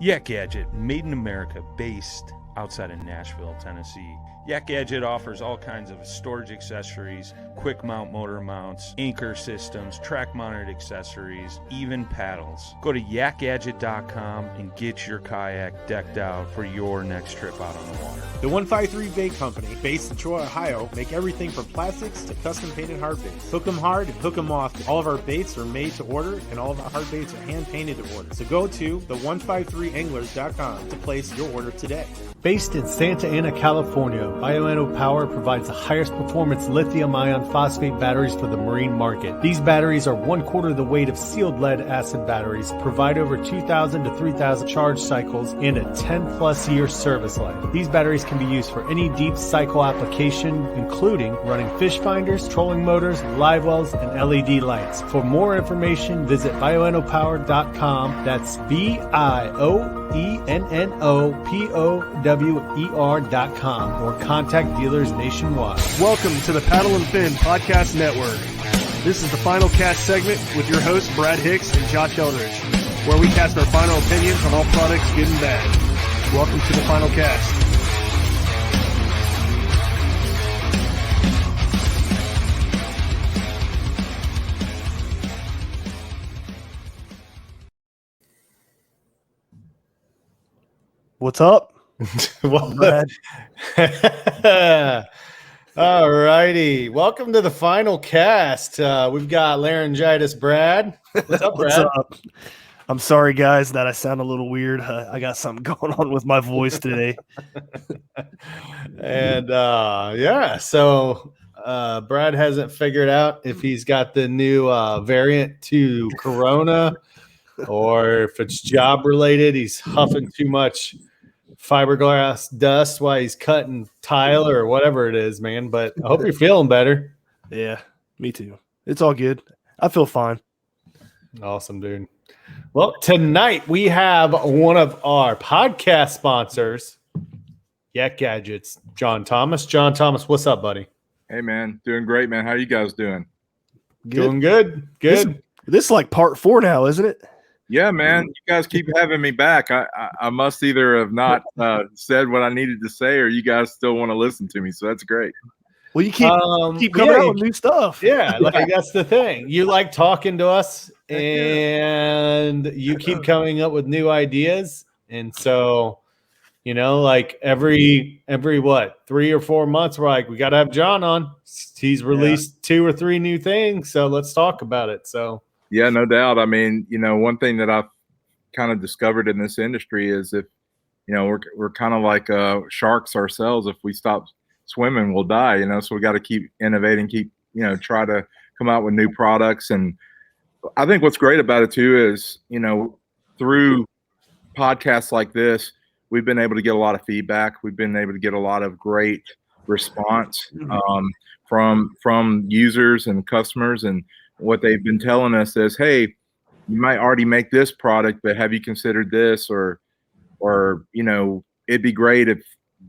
Yak Gadget, made in America, based outside of Nashville, Tennessee. Yak Gadget offers all kinds of storage accessories, quick mount motor mounts, anchor systems, track mounted accessories, even paddles. Go to yakgadget.com and get your kayak decked out for your next trip out on the water. The 153 Bait Company, based in Troy, Ohio, make everything from plastics to custom painted hard baits. Hook 'em hard and hook 'em often. All of our baits are made to order, and all of our hard baits are hand painted to order. So go to the153anglers.com to place your order today. Based in Santa Ana, California, Bioenno Power provides the highest performance lithium ion phosphate batteries for the marine market. These batteries are 1/4 the weight of sealed lead acid batteries, provide over 2,000 to 3,000 charge cycles, and a 10+ year service life. These batteries can be used for any deep cycle application, including running fish finders, trolling motors, live wells, and LED lights. For more information, visit bioennopower.com. That's BIOENNOPOWER.com or contact dealers nationwide. Welcome to the Paddle and Fin Podcast Network. This is the final cast segment with your hosts Brad Hicks and Josh Eldridge, where we cast our final opinions on all products, good and bad. Welcome to the final cast. What's up? Well, all righty. Welcome to the final cast. We've got laryngitis Brad. What's up, Brad? What's up? I'm sorry, guys, that I sound a little weird. I got something going on with my voice today. And so Brad hasn't figured out if he's got the new variant to Corona or if it's job related. He's huffing too much fiberglass dust while he's cutting tile or whatever it is, man. But I hope you're feeling better. Yeah, me too. It's all good. I feel fine. Awesome, dude. Well, tonight we have one of our podcast sponsors, Yak Gadgets, John Thomas. John Thomas, what's up, buddy? Hey, man. Doing great, man. How you guys doing? Doing good. Good. This is like part 4 now, isn't it? Yeah, man. You guys keep having me back. I must either have not said what I needed to say or you guys still want to listen to me. So that's great. Well, you keep coming out with new stuff. Yeah, like that's the thing. You like talking to us and you keep coming up with new ideas. And so, like every 3 or 4 months, we're like, we got to have John on. He's released 2 or 3 new things. So let's talk about it. So. Yeah, no doubt. I mean, one thing that I've kind of discovered in this industry is if, we're kind of like sharks ourselves. If we stop swimming, we'll die, so we got to keep innovating, try to come out with new products. And I think what's great about it too is, through podcasts like this, we've been able to get a lot of feedback. We've been able to get a lot of great response from users and customers. And what they've been telling us is, hey, you might already make this product, but have you considered this? Or it'd be great if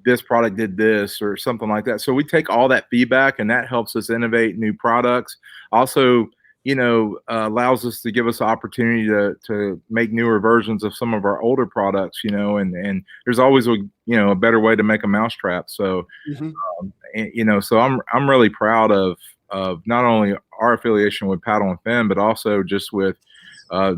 this product did this or something like that. So we take all that feedback and that helps us innovate new products. Also, allows us to give us the opportunity to make newer versions of some of our older products, and there's always a better way to make a mousetrap. So, so I'm really proud of not only our affiliation with Paddle and Fin, but also just with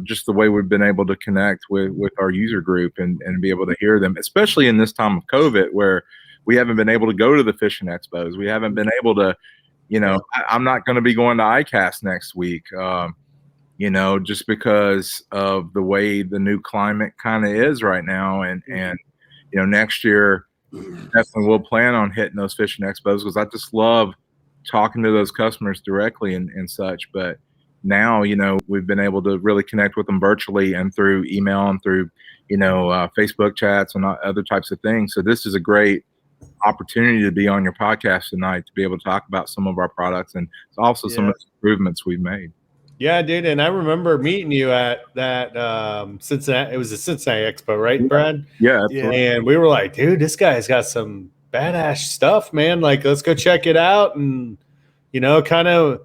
just the way we've been able to connect with our user group and be able to hear them, especially in this time of COVID where we haven't been able to go to the fishing expos. We haven't been able to, I'm not going to be going to ICAST next week, just because of the way the new climate kind of is right now. And next year, definitely we'll plan on hitting those fishing expos because I just love talking to those customers directly and such. But now, we've been able to really connect with them virtually and through email and through, Facebook chats and other types of things. So this is a great opportunity to be on your podcast tonight to be able to talk about some of our products and also some of the improvements we've made. Yeah, dude. And I remember meeting you at that Cincinnati. It was the Cincinnati Expo, right, Brad? Yeah, absolutely. And we were like, dude, this guy's got some badass stuff, man. Like, let's go check it out. And, kind of,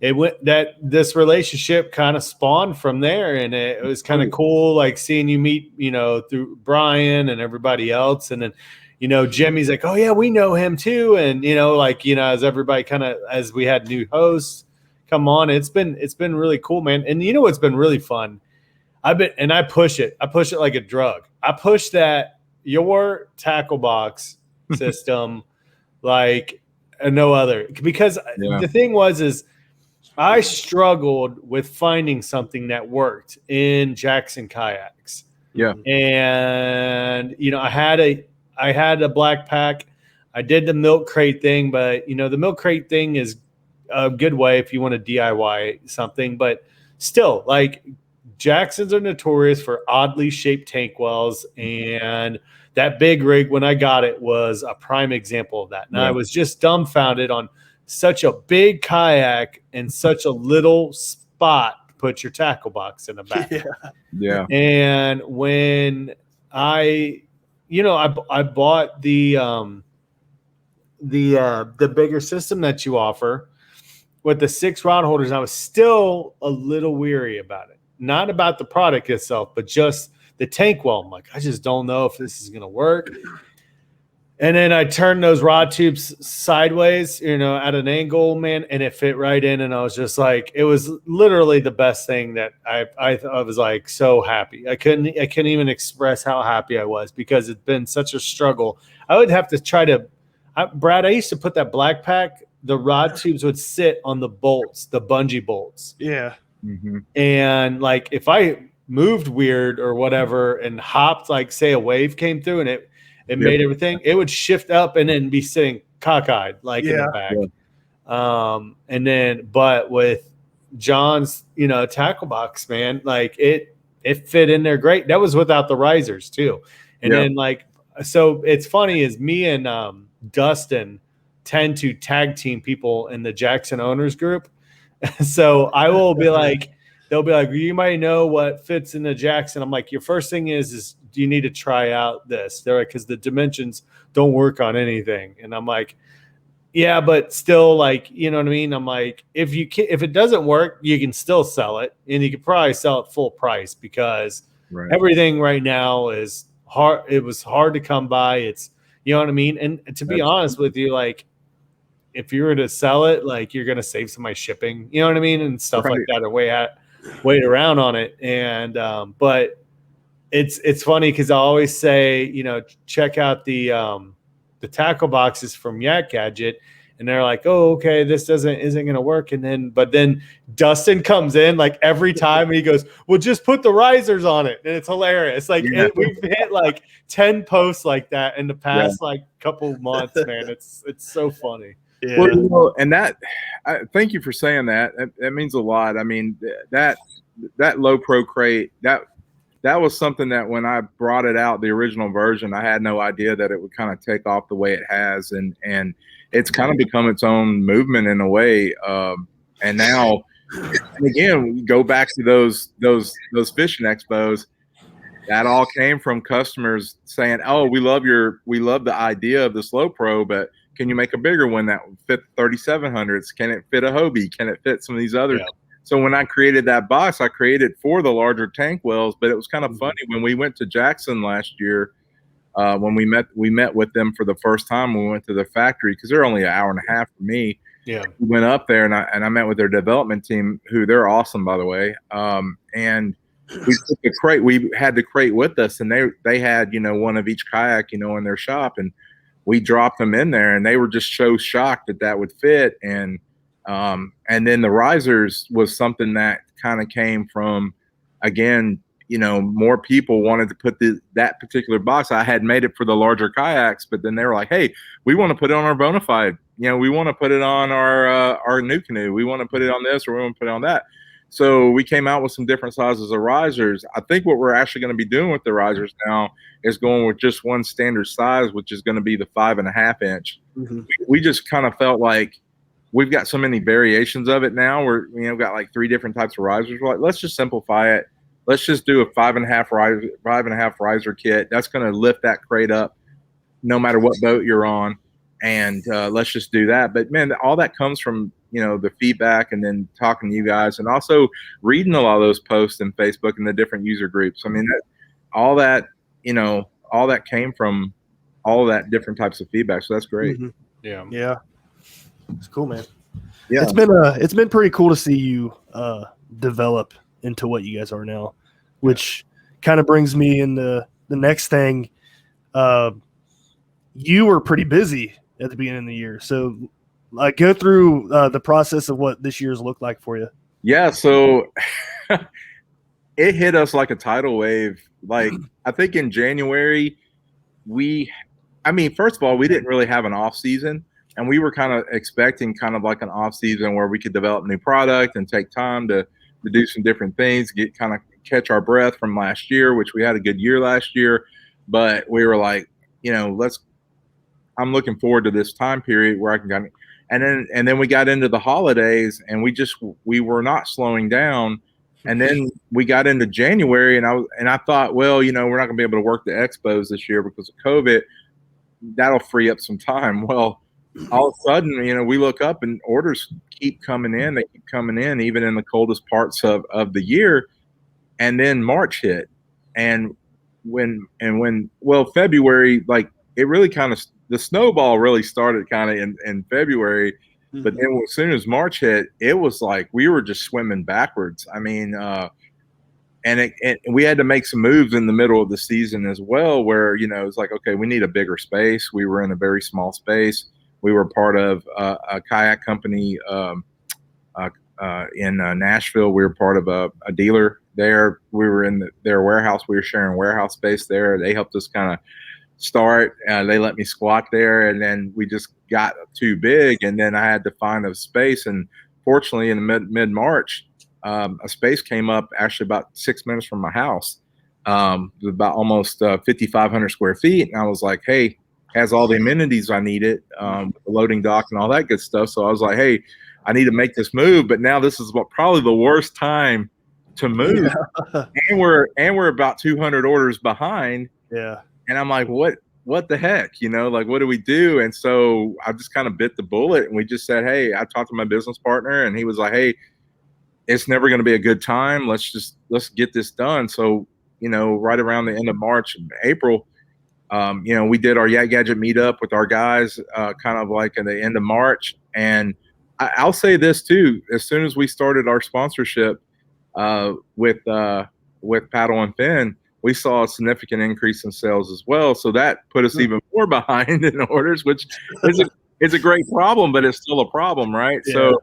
it went that this relationship kind of spawned from there, and it was kind of cool, like seeing you meet, through Brian and everybody else, and then, Jimmy's like, oh yeah, we know him too, and as everybody as we had new hosts come on, it's been really cool, man. And what's been really fun, I push it like a drug. I push that your tackle box system like no other, because the thing is I struggled with finding something that worked in Jackson kayaks. Yeah. And I had a black pack. I did the milk crate thing, but the milk crate thing is a good way if you want to DIY something, but still, like, Jacksons are notorious for oddly shaped tank wells, and that big rig, when I got it, was a prime example of that. And I was just dumbfounded on such a big kayak and such a little spot to put your tackle box in the back. Yeah. And when I bought the bigger system that you offer with the 6 rod holders, I was still a little weary about it. Not about the product itself, but just the tank well. I'm like, I just don't know if this is going to work. And then I turned those rod tubes sideways, at an angle, man, and it fit right in. And I was just like, it was literally the best thing that I was like so happy. I couldn't even express how happy I was, because it's been such a struggle. I would have to Brad, I used to put that black pack, the rod tubes would sit on the bolts, the bungee bolts. Yeah. Mm-hmm. And like, if I moved weird or whatever and hopped, like say a wave came through and it made everything, it would shift up and then be sitting cockeyed like in the back. And then, but with John's, tackle box, man, like it fit in there great. That was without the risers too. And then like, so it's funny is me and Dustin tend to tag team people in the Jackson owners group. So I will be like, they'll be like, you might know what fits in the Jackson. I'm like, your first thing is do you need to try out this? They're like, because the dimensions don't work on anything. And I'm like, yeah, but still, like, you know what I mean? I'm like, if it doesn't work, you can still sell it, and you could probably sell it full price, because everything right now is hard. It was hard to come by. It's, you know what I mean? And to be honest with you, like, if you were to sell it, like, you're going to save somebody shipping, you know what I mean? And stuff like that, or wait around on it. And, but it's funny, because I always say, check out the tackle boxes from Yak Gadget, and they're like, oh, okay, this isn't going to work. And then Dustin comes in like every time, and he goes, well, just put the risers on it. And it's hilarious. Like we've hit like 10 posts like that in the past like couple months, man. It's so funny. Yeah. Well, and thank you for saying that. That means a lot. I mean, that low pro crate, that was something that when I brought it out, the original version, I had no idea that it would kind of take off the way it has, and it's kind of become its own movement in a way. And now, and again, we go back to those fishing expos. That all came from customers saying, "Oh, we love the idea of the slow pro, but can you make a bigger one that would fit 3700s? Can it fit a Hobie? Can it fit some of these others?" So when I created that box, I created for the larger tank wells. But it was kind of funny when we went to Jackson last year. When we met with them for the first time. We went to the factory, because they're only an hour and a half from me. Yeah, we went up there, and I met with their development team, who they're awesome, by the way. And we took the crate. We had the crate with us, and they had one of each kayak in their shop, and we dropped them in there, and they were just so shocked that would fit. And then the risers was something that kind of came from, again, more people wanted to put that particular box. I had made it for the larger kayaks, but then they were like, hey, we want to put it on our Bonafide. We want to put it on our new canoe. We want to put it on this, or we want to put it on that. So we came out with some different sizes of risers. I think what we're actually going to be doing with the risers now is going with just one standard size, which is going to be the 5.5 inch. Mm-hmm. We just kind of felt like we've got so many variations of it now. We're got like 3 different types of risers. We're like, let's just simplify it. Let's just do a 5.5 riser kit. That's going to lift that crate up no matter what boat you're on. And let's just do that. But man, all that comes from the feedback, and then talking to you guys, and also reading a lot of those posts in Facebook and the different user groups. I mean, all that came from all that different types of feedback. So that's great. Mm-hmm. Yeah. It's cool, man. Yeah. It's been pretty cool to see you develop into what you guys are now, which kind of brings me into the next thing. You were pretty busy at the beginning of the year. So go through the process of what this year's looked like for you. Yeah. So it hit us like a tidal wave. Like, I think in January, first of all, we didn't really have an off season, and we were kind of expecting kind of like an off season where we could develop new product and take time to do some different things, catch our breath from last year, which we had a good year last year. But we were like, I'm looking forward to this time period where I can and then we got into the holidays, and we were not slowing down. And then we got into January, and I thought, well, we're not going to be able to work the expos this year because of COVID. That'll free up some time. Well, all of a sudden, we look up and orders keep coming in. They keep coming in, even in the coldest parts of the year. And then March hit, and when February, like, it really kind of, the snowball really started kind of in February. Mm-hmm. But then as soon as March hit, it was like we were just swimming backwards. I mean, and we had to make some moves in the middle of the season as well, where, it's like, okay, we need a bigger space. We were in a very small space. We were part of a kayak company in Nashville. We were part of a dealer there. We were in their warehouse. We were sharing warehouse space there. They helped us kind of start. They let me squat there, and then we just got too big, and then I had to find a space. And fortunately, in mid-March, a space came up actually about 6 minutes from my house, about almost 5,500 square feet. And I was like, hey, has all the amenities I needed, the loading dock and all that good stuff. So I was like, hey, I need to make this move. But now this is probably the worst time to move. Yeah. and we're about 200 orders behind. Yeah. And I'm like, what the heck, like, what do we do? And so I just kind of bit the bullet, and we just said, hey, I talked to my business partner, and he was like, hey, it's never going to be a good time. Let's get this done. So, right around the end of March and April, we did our Yak Gadget meetup with our guys, kind of like at the end of March. And I'll say this too, as soon as we started our sponsorship with Paddle and Fin, we saw a significant increase in sales as well. So that put us even more behind in orders, which is a great problem, but it's still a problem, right? Yeah.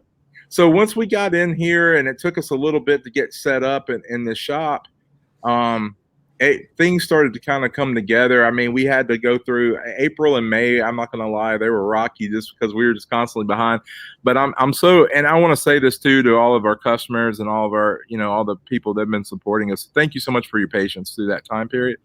So once we got in here, and it took us a little bit to get set up in the shop, things started to kind of come together. I mean, we had to go through April and May. I'm not going to lie, they were rocky just because we were just constantly behind. But and I want to say this too to all of our customers and all of our, all the people that have been supporting us. Thank you so much for your patience through that time period.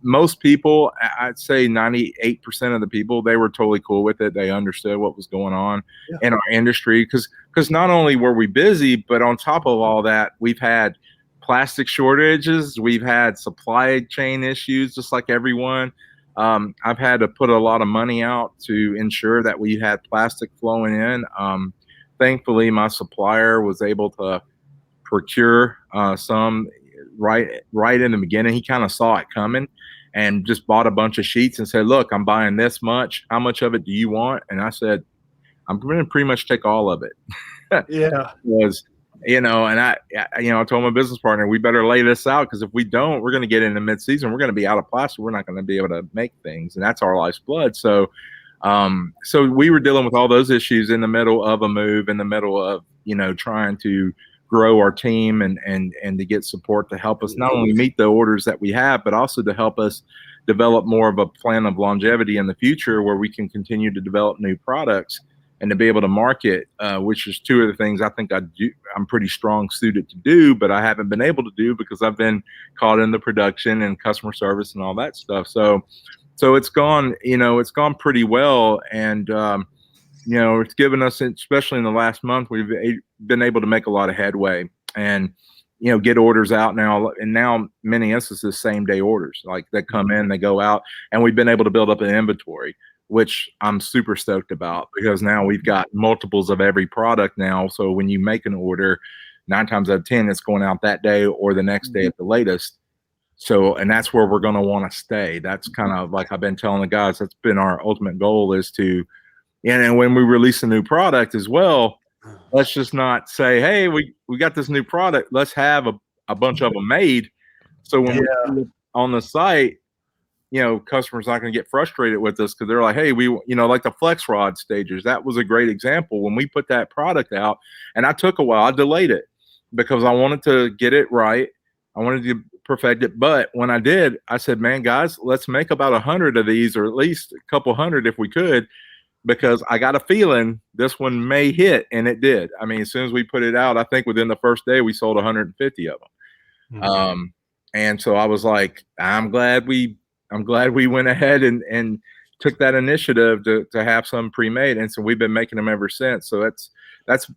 Most people, I'd say 98% of the people, they were totally cool with it. They understood what was going on in our industry, because not only were we busy, but on top of all that, we've had plastic shortages. We've had supply chain issues, just like everyone. I've had to put a lot of money out to ensure that we had plastic flowing in. Thankfully, my supplier was able to procure some right in the beginning. He kind of saw it coming and just bought a bunch of sheets and said, look, I'm buying this much. How much of it do you want? And I said, I'm going to pretty much take all of it. Yeah. And I told my business partner, we better lay this out, because if we don't, we're going to get into mid-season. We're going to be out of plastic. We're not going to be able to make things, and that's our life's blood. So we were dealing with all those issues in the middle of a move, in the middle of, trying to grow our team and to get support to help us not only meet the orders that we have, but also to help us develop more of a plan of longevity in the future, where we can continue to develop new products and to be able to market, which is two of the things I think I'm pretty strong suited to do, but I haven't been able to do because I've been caught in the production and customer service and all that stuff. So it's gone pretty well. And, it's given us, especially in the last month, we've been able to make a lot of headway and, get orders out now. And now many instances, same day orders, like they come in, they go out, and we've been able to build up an inventory. which I'm super stoked about because now we've got multiples of every product now. So when you make an order, 9 times out of 10, it's going out that day or the next day at the latest. So, and that's where we're going to want to stay. That's kind of like I've been telling the guys, that's been our ultimate goal is to, and when we release a new product as well, let's just not say, hey, we got this new product. Let's have a bunch of them made. So when we put it on the site, you know, customers not going to get frustrated with us because they're like, hey, like the flex rod stagers. That was a great example. When we put that product out, and I took a while, I delayed it because I wanted to get it right. I wanted to perfect it. But when I did, I said, man, guys, let's make about 100 of these, or at least a couple hundred if we could, because I got a feeling this one may hit, and it did. I mean, as soon as we put it out, I think within the first day we sold 150 of them. Mm-hmm. And so I was like, I'm glad we went ahead and took that initiative to have some pre-made, and so we've been making them ever since. So that's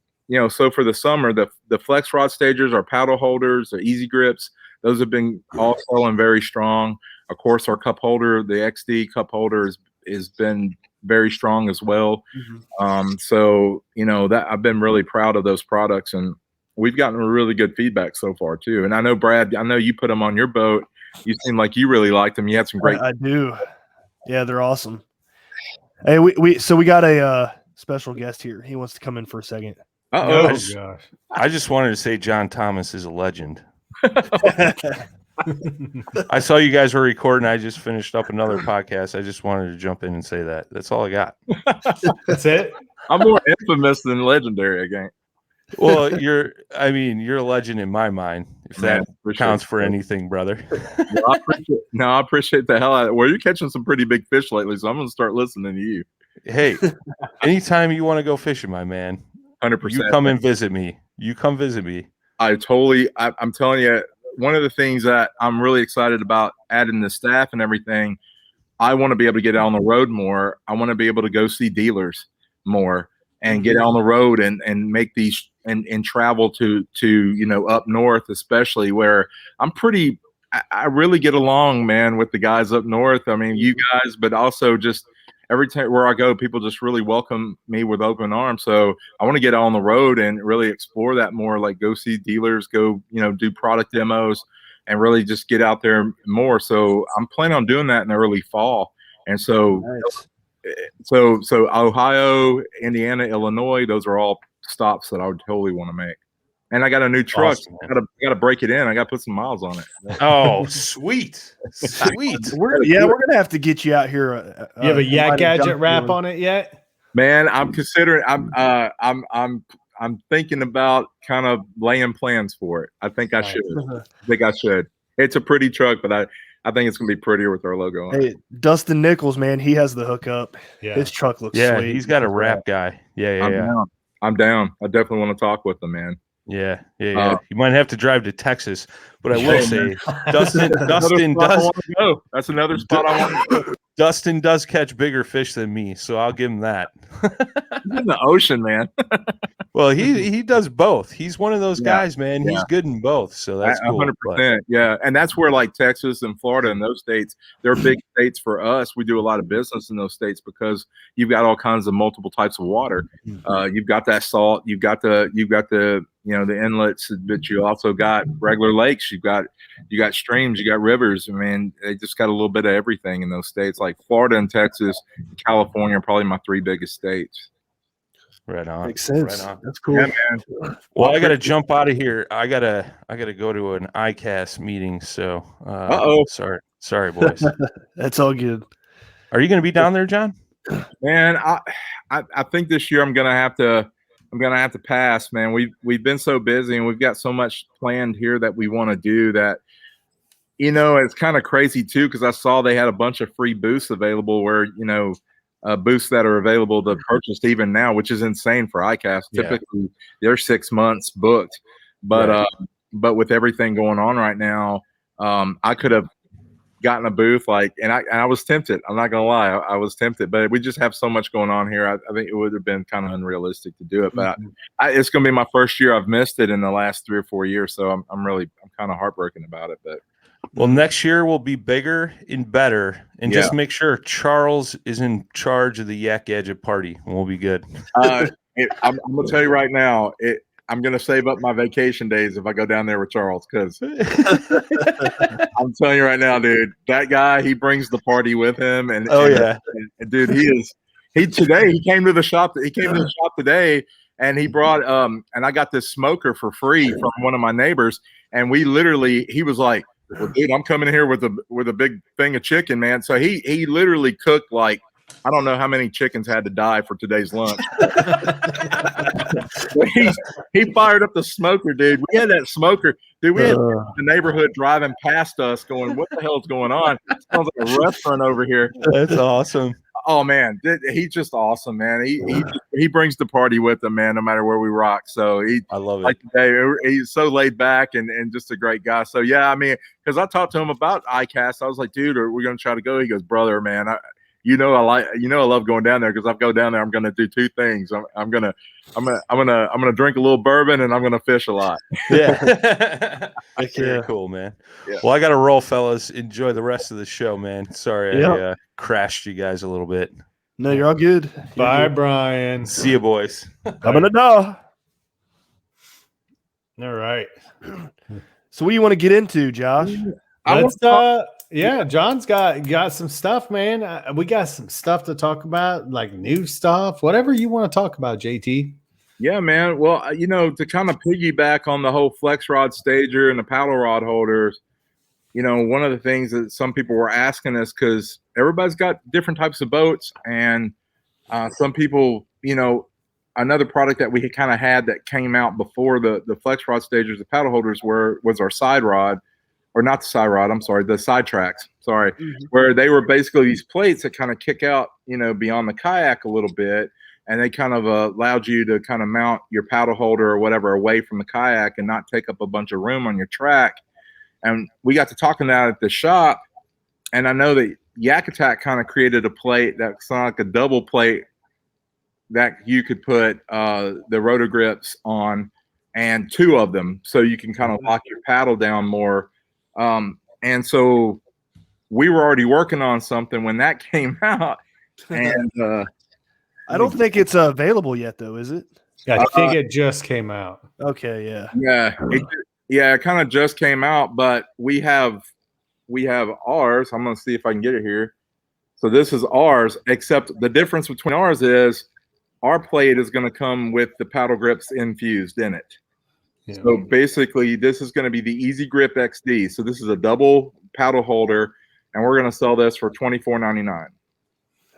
so for the summer, the flex rod stagers, our paddle holders, the easy grips, those have been all selling very strong. Of course, our cup holder, the XD cup holder, has been very strong as well. Mm-hmm. So that I've been really proud of those products, and we've gotten really good feedback so far too. And I know, Brad, you put them on your boat. You seem like you really liked them. You had some great. I do. Yeah, they're awesome. Hey, we got a special guest here. He wants to come in for a second. Oh gosh! I just wanted to say John Thomas is a legend. I saw you guys were recording. I just finished up another podcast. I just wanted to jump in and say that. That's all I got. That's it. I'm more infamous than legendary again. Well, you're a legend in my mind, if that counts for anything, brother. I appreciate the hell out of it. Well, you're catching some pretty big fish lately, so I'm going to start listening to you. Hey, anytime you want to go fishing, my man, 100%. You come and visit me. I'm telling you, one of the things that I'm really excited about adding the staff and everything, I want to be able to get out on the road more. I want to be able to go see dealers more and get on the road and make these and travel to up north, especially where I really get along, man, with the guys up north. I mean, you guys, but also just every time where I go, people just really welcome me with open arms. So I want to get on the road and really explore that more, like go see dealers, go, do product demos and really just get out there more. So I'm planning on doing that in the early fall. And so, so Ohio, Indiana, Illinois, those are all stops that I would totally want to make. And I got a new truck. Awesome, I got to break it in. I got to put some miles on it. Oh, sweet. We're gonna have to get you out here. You have a Yak Gadget wrap on it yet? Man, I'm considering. I'm thinking about kind of laying plans for it. I think I should. It's a pretty truck, but I think it's gonna be prettier with our logo on it. Dustin Nichols, man, he has the hookup. Yeah. His truck looks sweet. He's got a wrap guy. I'm down. I definitely want to talk with him, man. Yeah. You might have to drive to Texas, but I will say, Dustin does. That's another spot I want to go. Dustin does catch bigger fish than me, so I'll give him that. He's in the ocean, man. Well, he does both. He's one of those guys, man. He's good in both, so that's cool. 100%. Yeah, and that's where like Texas and Florida and those states, they're big states for us. We do a lot of business in those states because you've got all kinds of multiple types of water. You've got that salt. You've got the the inlets, but you also got regular lakes. You got streams. You got rivers. I mean, they just got a little bit of everything in those states. Like Florida and Texas, and California are probably my 3 biggest states. Right on. Makes sense. Right on. That's cool. Yeah, man. Well, I got to jump out of here. I gotta go to an ICAST meeting. So, sorry, boys. That's all good. Are you going to be down there, John? Man, I think this year I'm gonna have to pass, man. We've been so busy and we've got so much planned here that we want to do that. It's kind of crazy too because I saw they had a bunch of free booths available where booths that are available to purchase even now, which is insane for ICAST. Yeah. Typically, they're 6 months booked, but with everything going on right now, I could have gotten a booth and I was tempted. I'm not gonna lie, I was tempted, but we just have so much going on here. I think it would have been kind of unrealistic to do it, but it's gonna be my first year I've missed it in the last 3 or 4 years, so I'm kind of heartbroken about it. But Well, next year will be bigger and better, and just make sure Charles is in charge of the Yak Gadget party, and we'll be good. I'm going to tell you right now, I'm going to save up my vacation days if I go down there with Charles, because I'm telling you right now, dude, that guy, he brings the party with him. And dude, he came to the shop. He came to the shop today, and he brought and I got this smoker for free from one of my neighbors, and he was like, well, dude, I'm coming here with a big thing of chicken, man. So he literally cooked like, I don't know how many chickens had to die for today's lunch. he fired up the smoker, dude. We had that smoker, dude. We had the neighborhood driving past us, going, "What the hell's going on? It sounds like a restaurant over here." That's awesome. Oh man, he's just awesome, man. He brings the party with him, man. No matter where we rock. So I love it. Like today, he's so laid back and just a great guy. So yeah, I mean, because I talked to him about ICAST, I was like, dude, are we gonna try to go? He goes, brother, man, I love going down there, because if I go down there, I'm gonna do two things. I'm gonna drink a little bourbon, and I'm gonna fish a lot. Yeah. Very cool, man. Yeah. Well, I got to roll, fellas. Enjoy the rest of the show, man. Sorry I crashed you guys a little bit. No, you're all good. Bye, Brian. See you, boys. I'm gonna know. All right. So what do you want to get into, Josh? John's got some stuff, man. We got some stuff to talk about, like new stuff, whatever you want to talk about, JT. Yeah, man. Well, to kind of piggyback on the whole flex rod stager and the paddle rod holders, one of the things that some people were asking us, because everybody's got different types of boats, and some people, another product that we kind of had that came out before the flex rod stagers, the paddle holders, was our side rod. Or not the side rod, I'm sorry, the side tracks, where they were basically these plates that kind of kick out, beyond the kayak a little bit, and they kind of allowed you to kind of mount your paddle holder or whatever away from the kayak and not take up a bunch of room on your track. And we got to talking about it at the shop, and I know that Yak Attack kind of created a plate that's like a double plate that you could put the rotor grips on, and two of them, so you can kind of lock your paddle down more. And so we were already working on something when that came out, and I don't think it's available yet, though, is it? Yeah, I think it just came out. Okay, yeah. It kind of just came out, but we have ours. I'm gonna see if I can get it here. So this is ours, except the difference between ours is our plate is going to come with the paddle grips infused in it. Yeah. So basically, this is going to be the Easy Grip XD. So this is a double paddle holder, and we're going to sell this for $24.99.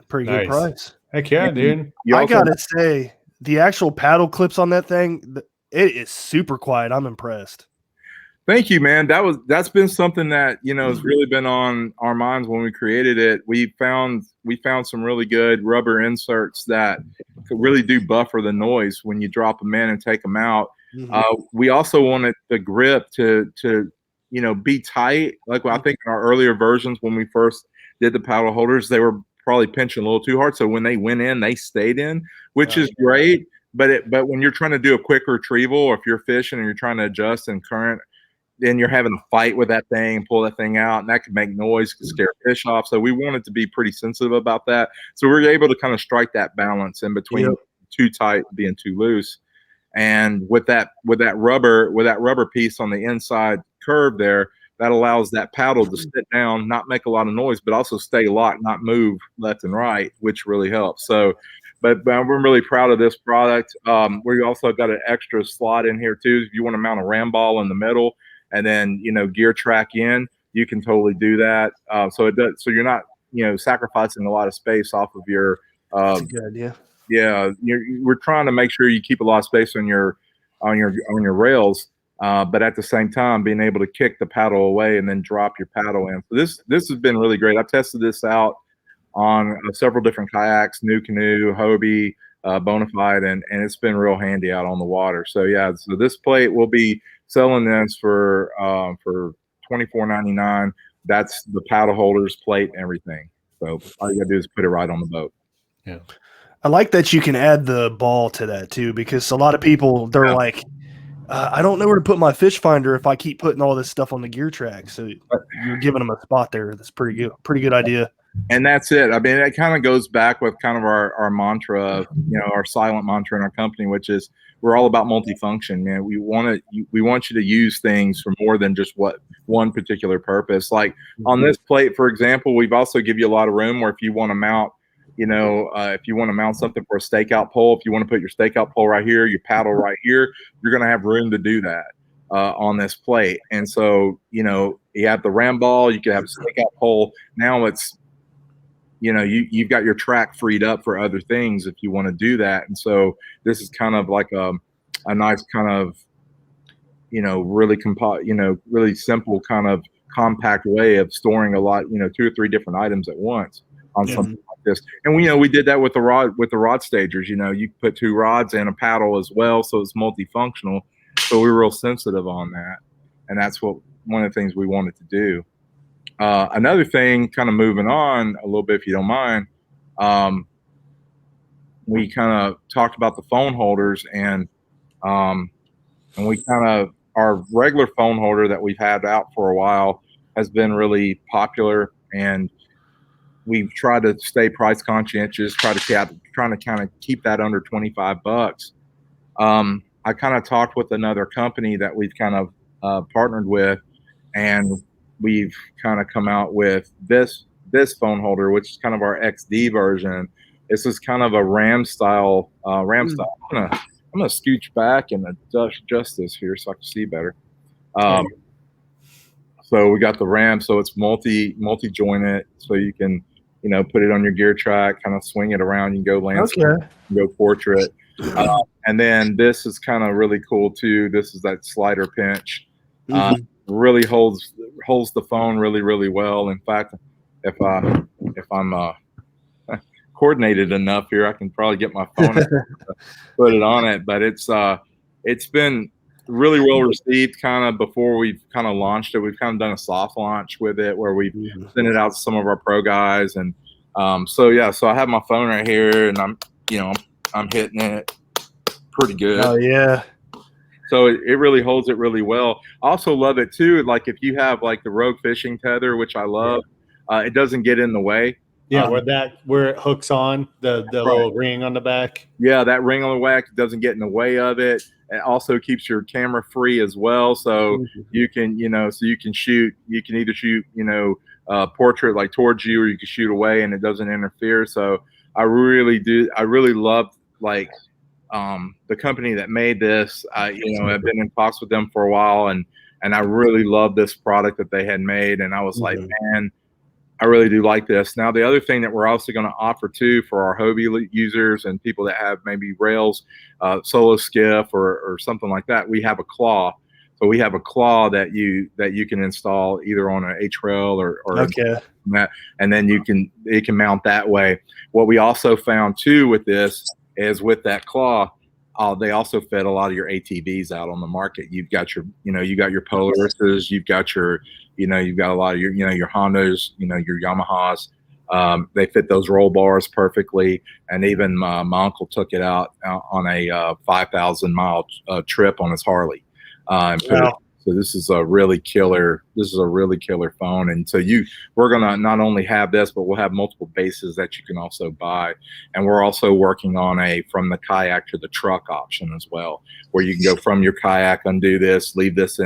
Pretty good price. Heck yeah, dude. I gotta say, the actual paddle clips on that thing, it is super quiet. I'm impressed. Thank you, man. That's been something that has really been on our minds when we created it. We found some really good rubber inserts that could really do buffer the noise when you drop them in and take them out. Mm-hmm. We also wanted the grip to be tight. Like I think in our earlier versions when we first did the paddle holders, they were probably pinching a little too hard. So when they went in, they stayed in, which is great. But when you're trying to do a quick retrieval, or if you're fishing and you're trying to adjust in current, then you're having to fight with that thing and pull that thing out, and that could make noise, could scare fish off. So we wanted to be pretty sensitive about that. So we were able to kind of strike that balance in between too tight and being too loose. And with that rubber piece on the inside curve there, that allows that paddle to sit down, not make a lot of noise, but also stay locked, not move left and right, which really helps. So, but we're really proud of this product. We also got an extra slot in here too. If you want to mount a ram ball in the middle and then gear track in, you can totally do that. So it does. So you're not sacrificing a lot of space off of your. That's a good idea. Yeah, we're trying to make sure you keep a lot of space on your rails, but at the same time being able to kick the paddle away and then drop your paddle in. So this has been really great. I've tested this out on several different kayaks, New Canoe, Hobie, Bonafide, and it's been real handy out on the water. So yeah, so this plate we'll be selling this for $24.99. That's the paddle holders, plate, and everything. So all you gotta do is put it right on the boat. Yeah. I like that you can add the ball to that too, because a lot of people, they're like, I don't know where to put my fish finder if I keep putting all this stuff on the gear track. So you're giving them a spot there. That's pretty good idea. And that's it. I mean, it kind of goes back with kind of our mantra, our silent mantra in our company, which is we're all about multifunction, man. We want you to use things for more than just one particular purpose. Like on this plate, for example, we've also give you a lot of room where if you want to mount, if you want to mount something for a stakeout pole, if you want to put your stakeout pole right here, your paddle right here, you're going to have room to do that on this plate. And so, you have the ram ball, you can have a stakeout pole. Now it's, you've got your track freed up for other things if you want to do that. And so this is kind of like a nice kind of, really simple kind of compact way of storing a lot, 2 or 3 different items at once on something like this. And we did that with the rod stagers. You put 2 rods and a paddle as well, so it's multifunctional. So we were real sensitive on that, and that's one of the things we wanted to do. Another thing, kind of moving on a little bit, if you don't mind, we kind of talked about the phone holders, and we kind of, our regular phone holder that we've had out for a while has been really popular, and we've tried to stay price conscientious, trying to kind of keep that under $25. I kind of talked with another company that we've kind of partnered with, and we've kind of come out with this phone holder, which is kind of our XD version. This is kind of a ram style. I'm gonna scooch back and adjust this here so I can see better. So we got the ram, so it's multi jointed, so you can put it on your gear track, kind of swing it around. You can go landscape, you can go portrait, and then this is kind of really cool too. This is that slider pinch. Really holds the phone really, really well. In fact, if I'm coordinated enough here, I can probably get my phone and put it on it. But it's been really well received. Kind of before we've kind of launched it, we've kind of done a soft launch with it where we've sent it out to some of our pro guys, and so I have my phone right here, and I'm hitting it pretty good. Oh yeah. So it really holds it really well. I also love it too. Like if you have like the Rogue fishing tether, which I love, it doesn't get in the way. Yeah, where it hooks on the little ring on the back. Yeah, that ring on the back doesn't get in the way of it. It also keeps your camera free as well. So you can, you can shoot. You can either shoot, portrait like towards you, or you can shoot away, and it doesn't interfere. So I really love like. The company that made this, I've been in talks with them for a while, and I really love this product that they had made. And I was like, man, I really do like this. Now, the other thing that we're also going to offer too for our Hobie users and people that have maybe rails, solo skiff or something like that, we have a claw. So we have a claw that you can install either on an H-rail or that, and then it can mount that way. What we also found too with this is with that claw, they also fed a lot of your ATVs out on the market. You've got your, you got your Polarises, you've got your, you've got a lot of your, your Hondas, your Yamahas. They fit those roll bars perfectly. And even my uncle took it out on a 5,000 mile trip on his Harley. So this is a really killer. This is a really killer phone, and so we're gonna not only have this, but we'll have multiple bases that you can also buy, and we're also working on a from the kayak to the truck option as well, where you can go from your kayak, undo this, leave this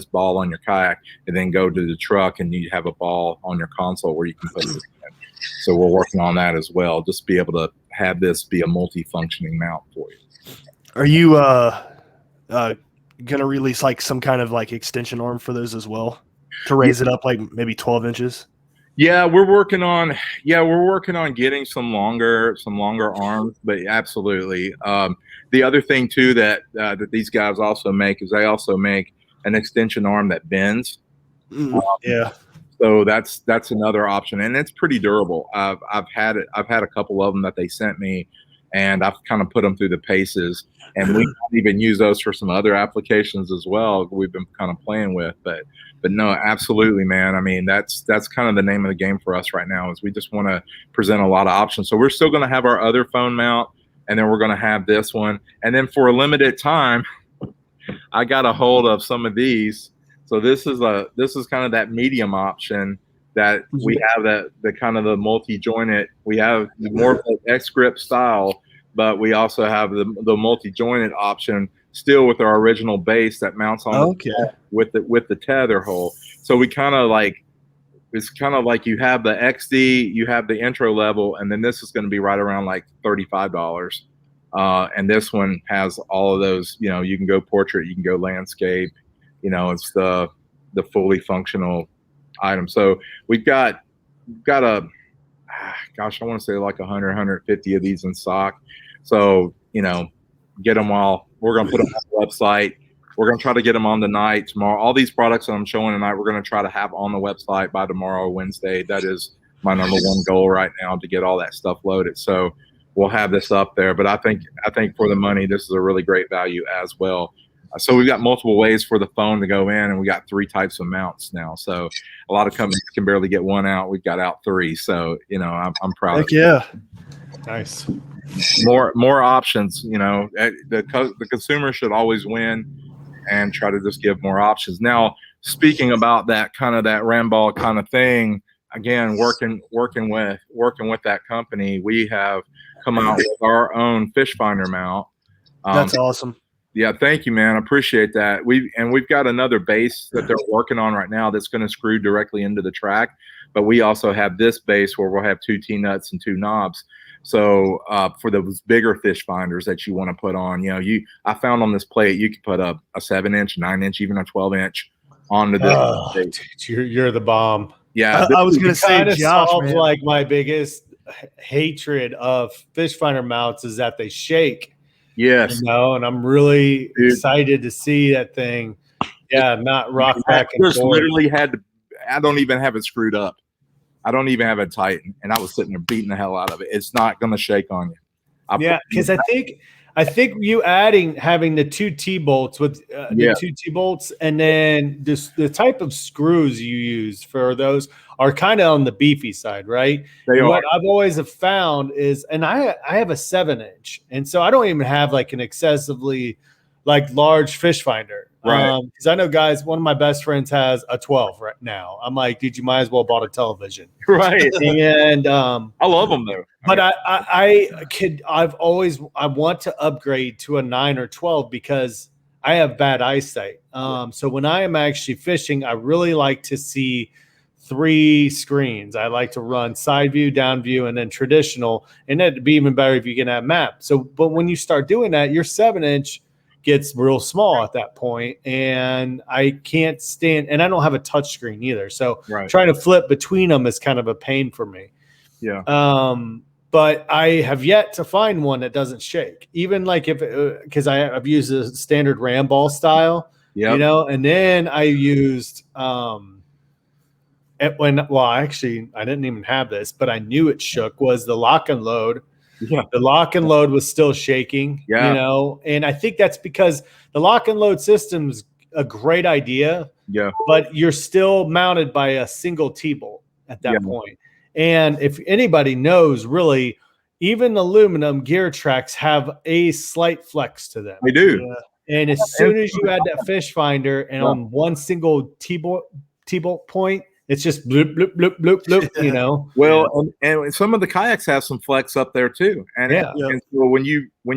ball on your kayak, and then go to the truck, and you have a ball on your console where you can put it in. So we're working on that as well, just be able to have this be a multi-functioning mount for you. Are you gonna release like some kind of like extension arm for those as well to raise it up like maybe 12 inches? Yeah, we're working on getting some longer arms, but absolutely. The other thing too that these guys also make is they also make an extension arm that bends. So that's another option, and it's pretty durable. I've had a couple of them that they sent me, and I've kind of put them through the paces, and we even use those for some other applications as well. We've been kind of playing with, but no, absolutely, man. I mean, that's kind of the name of the game for us right now, is we just want to present a lot of options. So we're still going to have our other phone mount, and then we're going to have this one, and then for a limited time, I got a hold of some of these. So this is kind of that medium option that we have, the kind of the multi-jointed. We have more of the X grip style, but we also have the multi-jointed option still with our original base that mounts on with the tether hole. So we kind of like, it's kind of like you have the XD, you have the intro level, and then this is going to be right around like $35. And this one has all of those, you can go portrait, you can go landscape, it's the fully functional item. So we've got I want to say like 100, 150 of these in stock. So, get them all. We're going to put them on the website. We're going to try to get them on tonight, tomorrow. All these products that I'm showing tonight, we're going to try to have on the website by tomorrow, Wednesday. That is my number one goal right now, to get all that stuff loaded. So we'll have this up there. But I think for the money, this is a really great value as well. So we've got multiple ways for the phone to go in, and we got 3 types of mounts now. So a lot of companies can barely get one out. We've got out 3. So, I'm proud of it. Yeah. Nice. More options, the consumer should always win and try to just give more options. Now, speaking about that kind of that Ramball kind of thing, again, working with that company, we have come out with our own fish finder mount. That's awesome. Yeah, thank you, man. I appreciate that. We've got another base that they're working on right now that's going to screw directly into the track, but we also have this base where we'll have 2 T-nuts and 2 knobs. So for those bigger fish finders that you want to put on, I found on this plate you could put a 7-inch, 9-inch, even a 12-inch onto this. Dude, you're the bomb. Yeah, I was going to say, Josh, man. Like my biggest hatred of fish finder mounts is that they shake. Yes, and I'm really excited to see that thing. Yeah, not rock back and forth. Literally I don't even have it screwed up. I don't even have it tightened, and I was sitting there beating the hell out of it. It's not going to shake on you. Because I think you having the 2 T-bolts with the 2 T-bolts, and then the type of screws you use for those are kind of on the beefy side, right? What I've always have found is, and I have a 7-inch, and so I don't even have like an excessively like large fish finder. Right. Because I know guys, one of my best friends has a 12 right now. I'm like, dude, you might as well bought a television. Right. And I love them though. But I want to upgrade to a 9 or 12 because I have bad eyesight. So when I am actually fishing, I really like to see 3 screens. I like to run side view, down view, and then traditional. And it'd be even better if you can have map. So, but when you start doing that, your 7-inch gets real small at that point, and I can't stand, and I don't have a touch screen either. So trying to flip between them is kind of a pain for me. Yeah. But I have yet to find one that doesn't shake. Even like because I've used a standard Ramball style, and then I used actually I didn't even have this, but I knew it shook, was the lock and load. Yeah. The lock and load was still shaking, and I think that's because the lock and load system's a great idea. Yeah. But you're still mounted by a single T-bolt at that point. And if anybody knows, really, even aluminum gear tracks have a slight flex to them. They do. Yeah. And as soon as you add that fish finder and on one single T-bolt point, it's just bloop, bloop, bloop, bloop, bloop, Well, and some of the kayaks have some flex up there too. And, and so when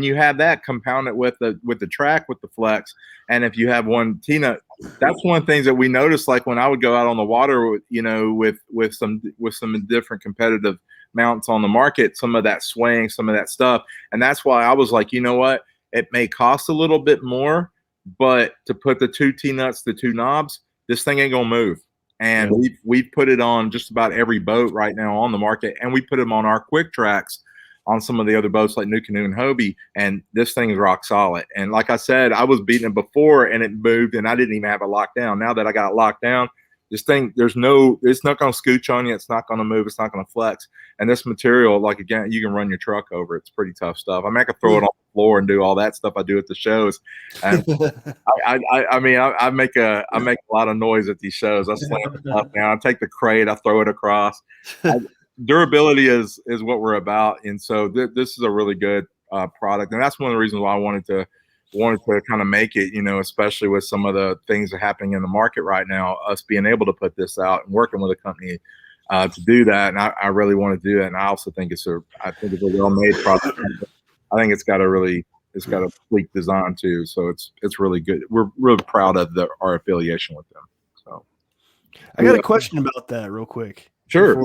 you have that compounded with the track with the flex, and if you have one T-nut, that's one of the things that we noticed. Like when I would go out on the water, with some different competitive mounts on the market, some of that swaying, some of that stuff, and that's why I was like, you know what, it may cost a little bit more, but to put the 2 T-nuts, the 2 knobs, this thing ain't gonna move. And we've put it on just about every boat right now on the market, and we put them on our quick tracks on some of the other boats like New Canoe and Hobie, and this thing is rock solid. And like I said, I was beating it before and it moved, and I didn't even have it locked down. Now that I got it locked down, this thing, it's not going to scooch on you. It's not going to move. It's not going to flex. And this material, like, again, you can run your truck over. It's pretty tough stuff. I mean, I could throw it on the floor and do all that stuff I do at the shows. And I make a lot of noise at these shows. I slam it up now. I take the crate, I throw it across. Durability is what we're about. And so this is a really good product. And that's one of the reasons why I wanted to wanted to kind of make it, especially with some of the things that are happening in the market right now, us being able to put this out and working with a company to do that. And I really want to do that. And I also think it's a well-made product. I think it's got a sleek design too. So it's really good. We're really proud of our affiliation with them. So I got a question about that real quick. Sure.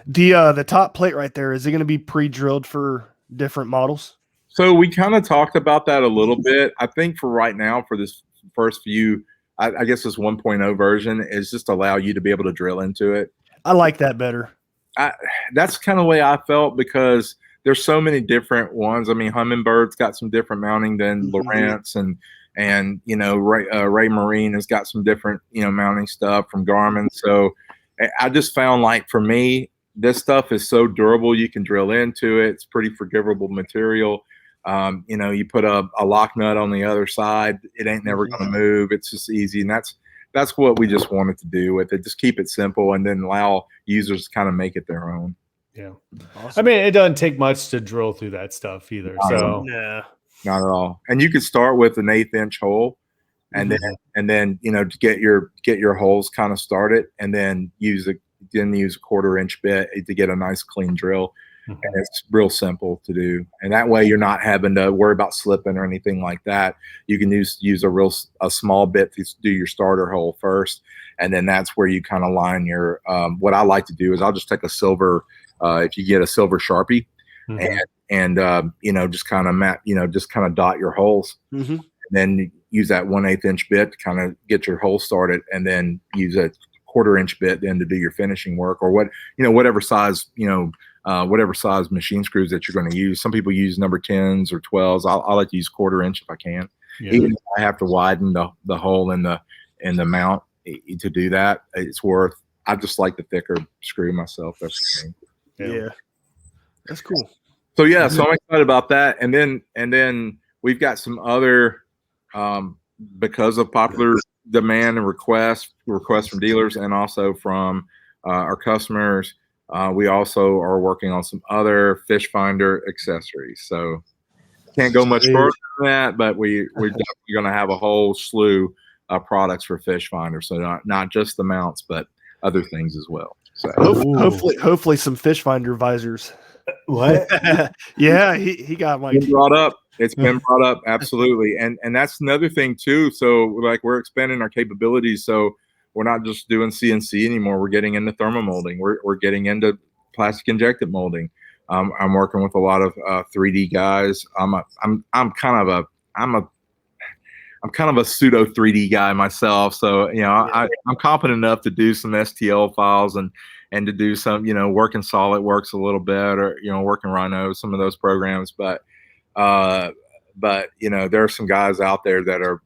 The top plate right there, is it going to be pre-drilled for different models? So we kind of talked about that a little bit. I think for right now, for this first few, I guess this 1.0 version is just allow you to be able to drill into it. I like that better. That's kind of the way I felt, because there's so many different ones. I mean, Hummingbird's got some different mounting than Lowrance, and Ray Marine has got some different mounting stuff from Garmin. So I just found, like, for me, this stuff is so durable. You can drill into it. It's pretty forgivable material. You put a lock nut on the other side, it ain't never going to move. It's just easy. And that's what we just wanted to do with it. Just keep it simple and then allow users to kind of make it their own. Yeah. Awesome. I mean, it doesn't take much to drill through that stuff either. So yeah, not at all. And you could start with an 1/8 inch hole and then, to get your holes kind of started, and then use a 1/4 inch bit to get a nice clean drill. And it's real simple to do. And that way you're not having to worry about slipping or anything like that. You can use a small bit to do your starter hole first. And then that's where you kind of line your, what I like to do is I'll just take a silver, if you get a silver Sharpie, and just kind of just kind of dot your holes, and then use that 1/8 inch bit to kind of get your hole started, and then use a 1/4 inch bit then to do your finishing work, or whatever size, whatever size machine screws that you're going to use. Some people use number 10s or 12s. I like to use 1/4 inch if I can. Yeah. Even if I have to widen the hole in the mount to do that, it's worth. I just like the thicker screw myself. That's the thing. Yeah. That's cool. So yeah, so I'm excited about that. And then we've got some other, because of popular demand and requests from dealers and also from our customers. We also are working on some other fish finder accessories. So can't go much further than that, but we're definitely going to have a whole slew of products for fish finder. So not just the mounts, but other things as well. So hopefully some fish finder visors. What? Yeah, he got my brought up. It's been brought up, absolutely. And that's another thing too. So like we're expanding our capabilities. So we're not just doing CNC anymore. We're getting into thermomolding. We're getting into plastic injected molding. I'm working with a lot of 3D guys. I'm kind of a pseudo 3D guy myself. So I'm competent enough to do some STL files and to do some work in SolidWorks a little bit, or work in Rhino, some of those programs. But there are some guys out there that are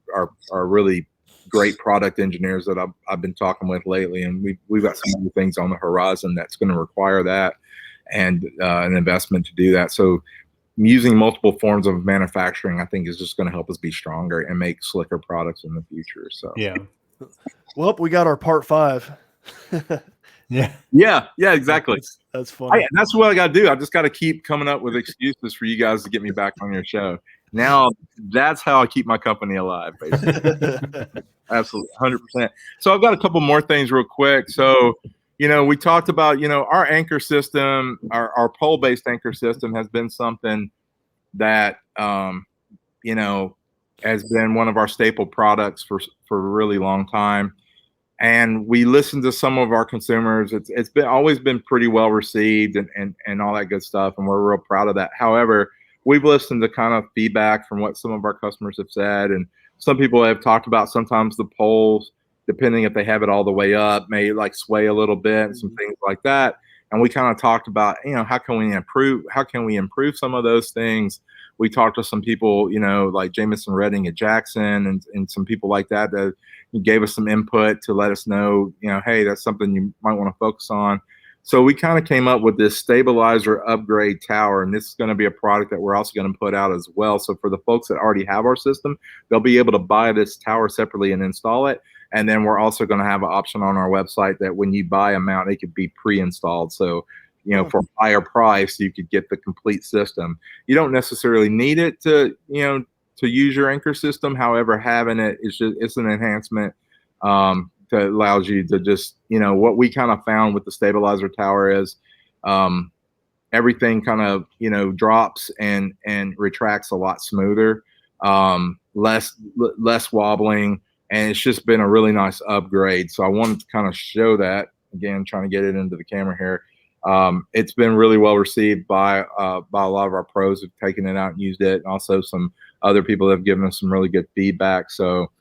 really great product engineers that I've been talking with lately, and we've got some other things on the horizon that's going to require that and an investment to do that. So using multiple forms of manufacturing, I think, is just going to help us be stronger and make slicker products in the future. So yeah. Well, we got our part 5. Yeah, exactly. That's funny. That's what I got to do. I just got to keep coming up with excuses for you guys to get me back on your show. Now that's how I keep my company alive, basically. Absolutely, 100%. So I've got a couple more things real quick. So, we talked about, our anchor system, our pole-based anchor system has been something that, has been one of our staple products for a really long time. And we listened to some of our consumers. It's always been pretty well received and all that good stuff. And we're real proud of that. However, we've listened to kind of feedback from what some of our customers have said. And some people have talked about sometimes the poles, depending if they have it all the way up, may like sway a little bit and some things like that. And we kind of talked about, how can we improve some of those things? We talked to some people, like Jamison Redding at Jackson and some people like that gave us some input to let us know, hey, that's something you might want to focus on. So we kind of came up with this stabilizer upgrade tower, and this is going to be a product that we're also going to put out as well. So for the folks that already have our system, they'll be able to buy this tower separately and install it. And then we're also going to have an option on our website that when you buy a mount, it could be pre-installed. So, for a higher price, you could get the complete system. You don't necessarily need it to, to use your anchor system. However, having it's an enhancement that allows you to just, what we kind of found with the stabilizer tower is everything kind of, drops and retracts a lot smoother, less wobbling. And it's just been a really nice upgrade. So I wanted to kind of show that again, trying to get it into the camera here. It's been really well received by a lot of our pros who've taken it out and used it, and also some other people have given us some really good feedback. So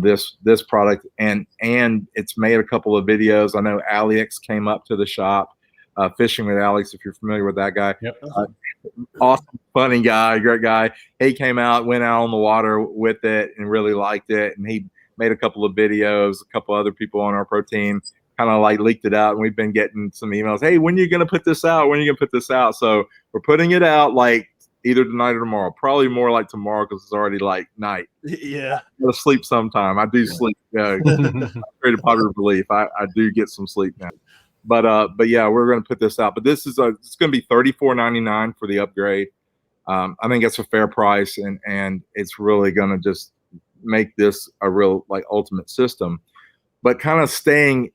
this product, and it's made a couple of videos. I know Alex came up to the shop, Fishing with Alex, if you're familiar with that guy. Yep. Awesome, funny guy, great guy. He came out, went out on the water with it, and really liked it. And he made a couple of videos. A couple other people on our pro team kind of like leaked it out, and we've been getting some emails. Hey, when are you going to put this out? When are you going to put this out? So we're putting it out like either tonight or tomorrow. Probably more like tomorrow because it's already like night. Yeah. I'm gonna sleep sometime. I do sleep. Great popular belief. I do get some sleep now. But yeah, we're going to put this out. But this is it's going to be $34.99 for the upgrade. I think it's a fair price, and it's really going to just make this a real like ultimate system. But kind of staying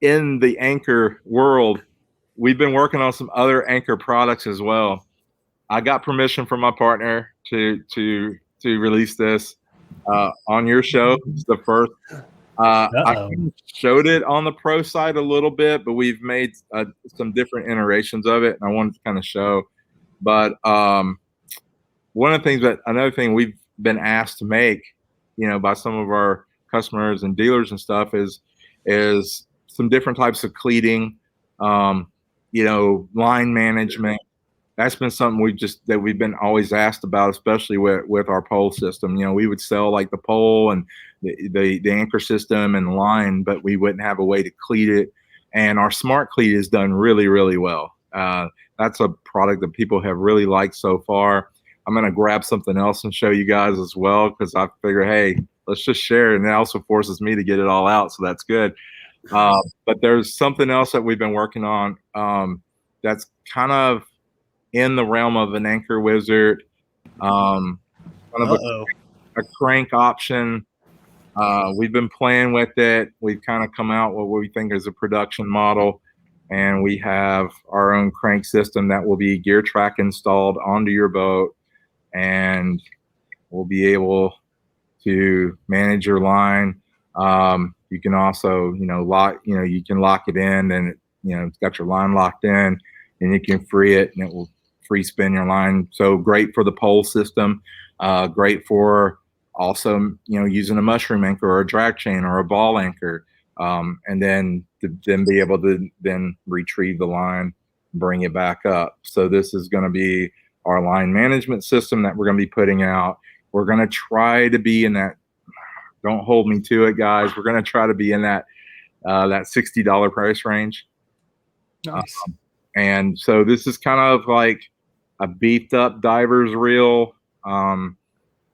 in the anchor world, we've been working on some other anchor products as well. I got permission from my partner to release this on your show. It's the first. I showed it on the pro side a little bit, but we've made some different iterations of it, and I wanted to kind of show. But another thing we've been asked to make, by some of our customers and dealers and stuff is some different types of cleating, line management. That's been something we've been always asked about, especially with our pole system. We would sell like the pole and the anchor system and the line, but we wouldn't have a way to cleat it. And our smart cleat is done really, really well. That's a product that people have really liked so far. I'm going to grab something else and show you guys as well, because I figure, hey, let's just share. And it also forces me to get it all out. So that's good. But there's something else that we've been working on that's kind of in the realm of an anchor wizard, kind of a crank option. We've been playing with it. We've kind of come out with what we think is a production model, and we have our own crank system that will be gear track installed onto your boat, and we'll be able to manage your line. You can also, lock, you can lock it in, and it's got your line locked in, and you can free it, and it will free spin your line. So great for the pole system, great for also, using a mushroom anchor or a drag chain or a ball anchor, and then be able to then retrieve the line, bring it back up. So this is going to be our line management system that we're going to be putting out. We're going to try to be in that, don't hold me to it, guys. We're going to try to be in that $60 price range. Nice. And so this is kind of like a beefed up diver's reel.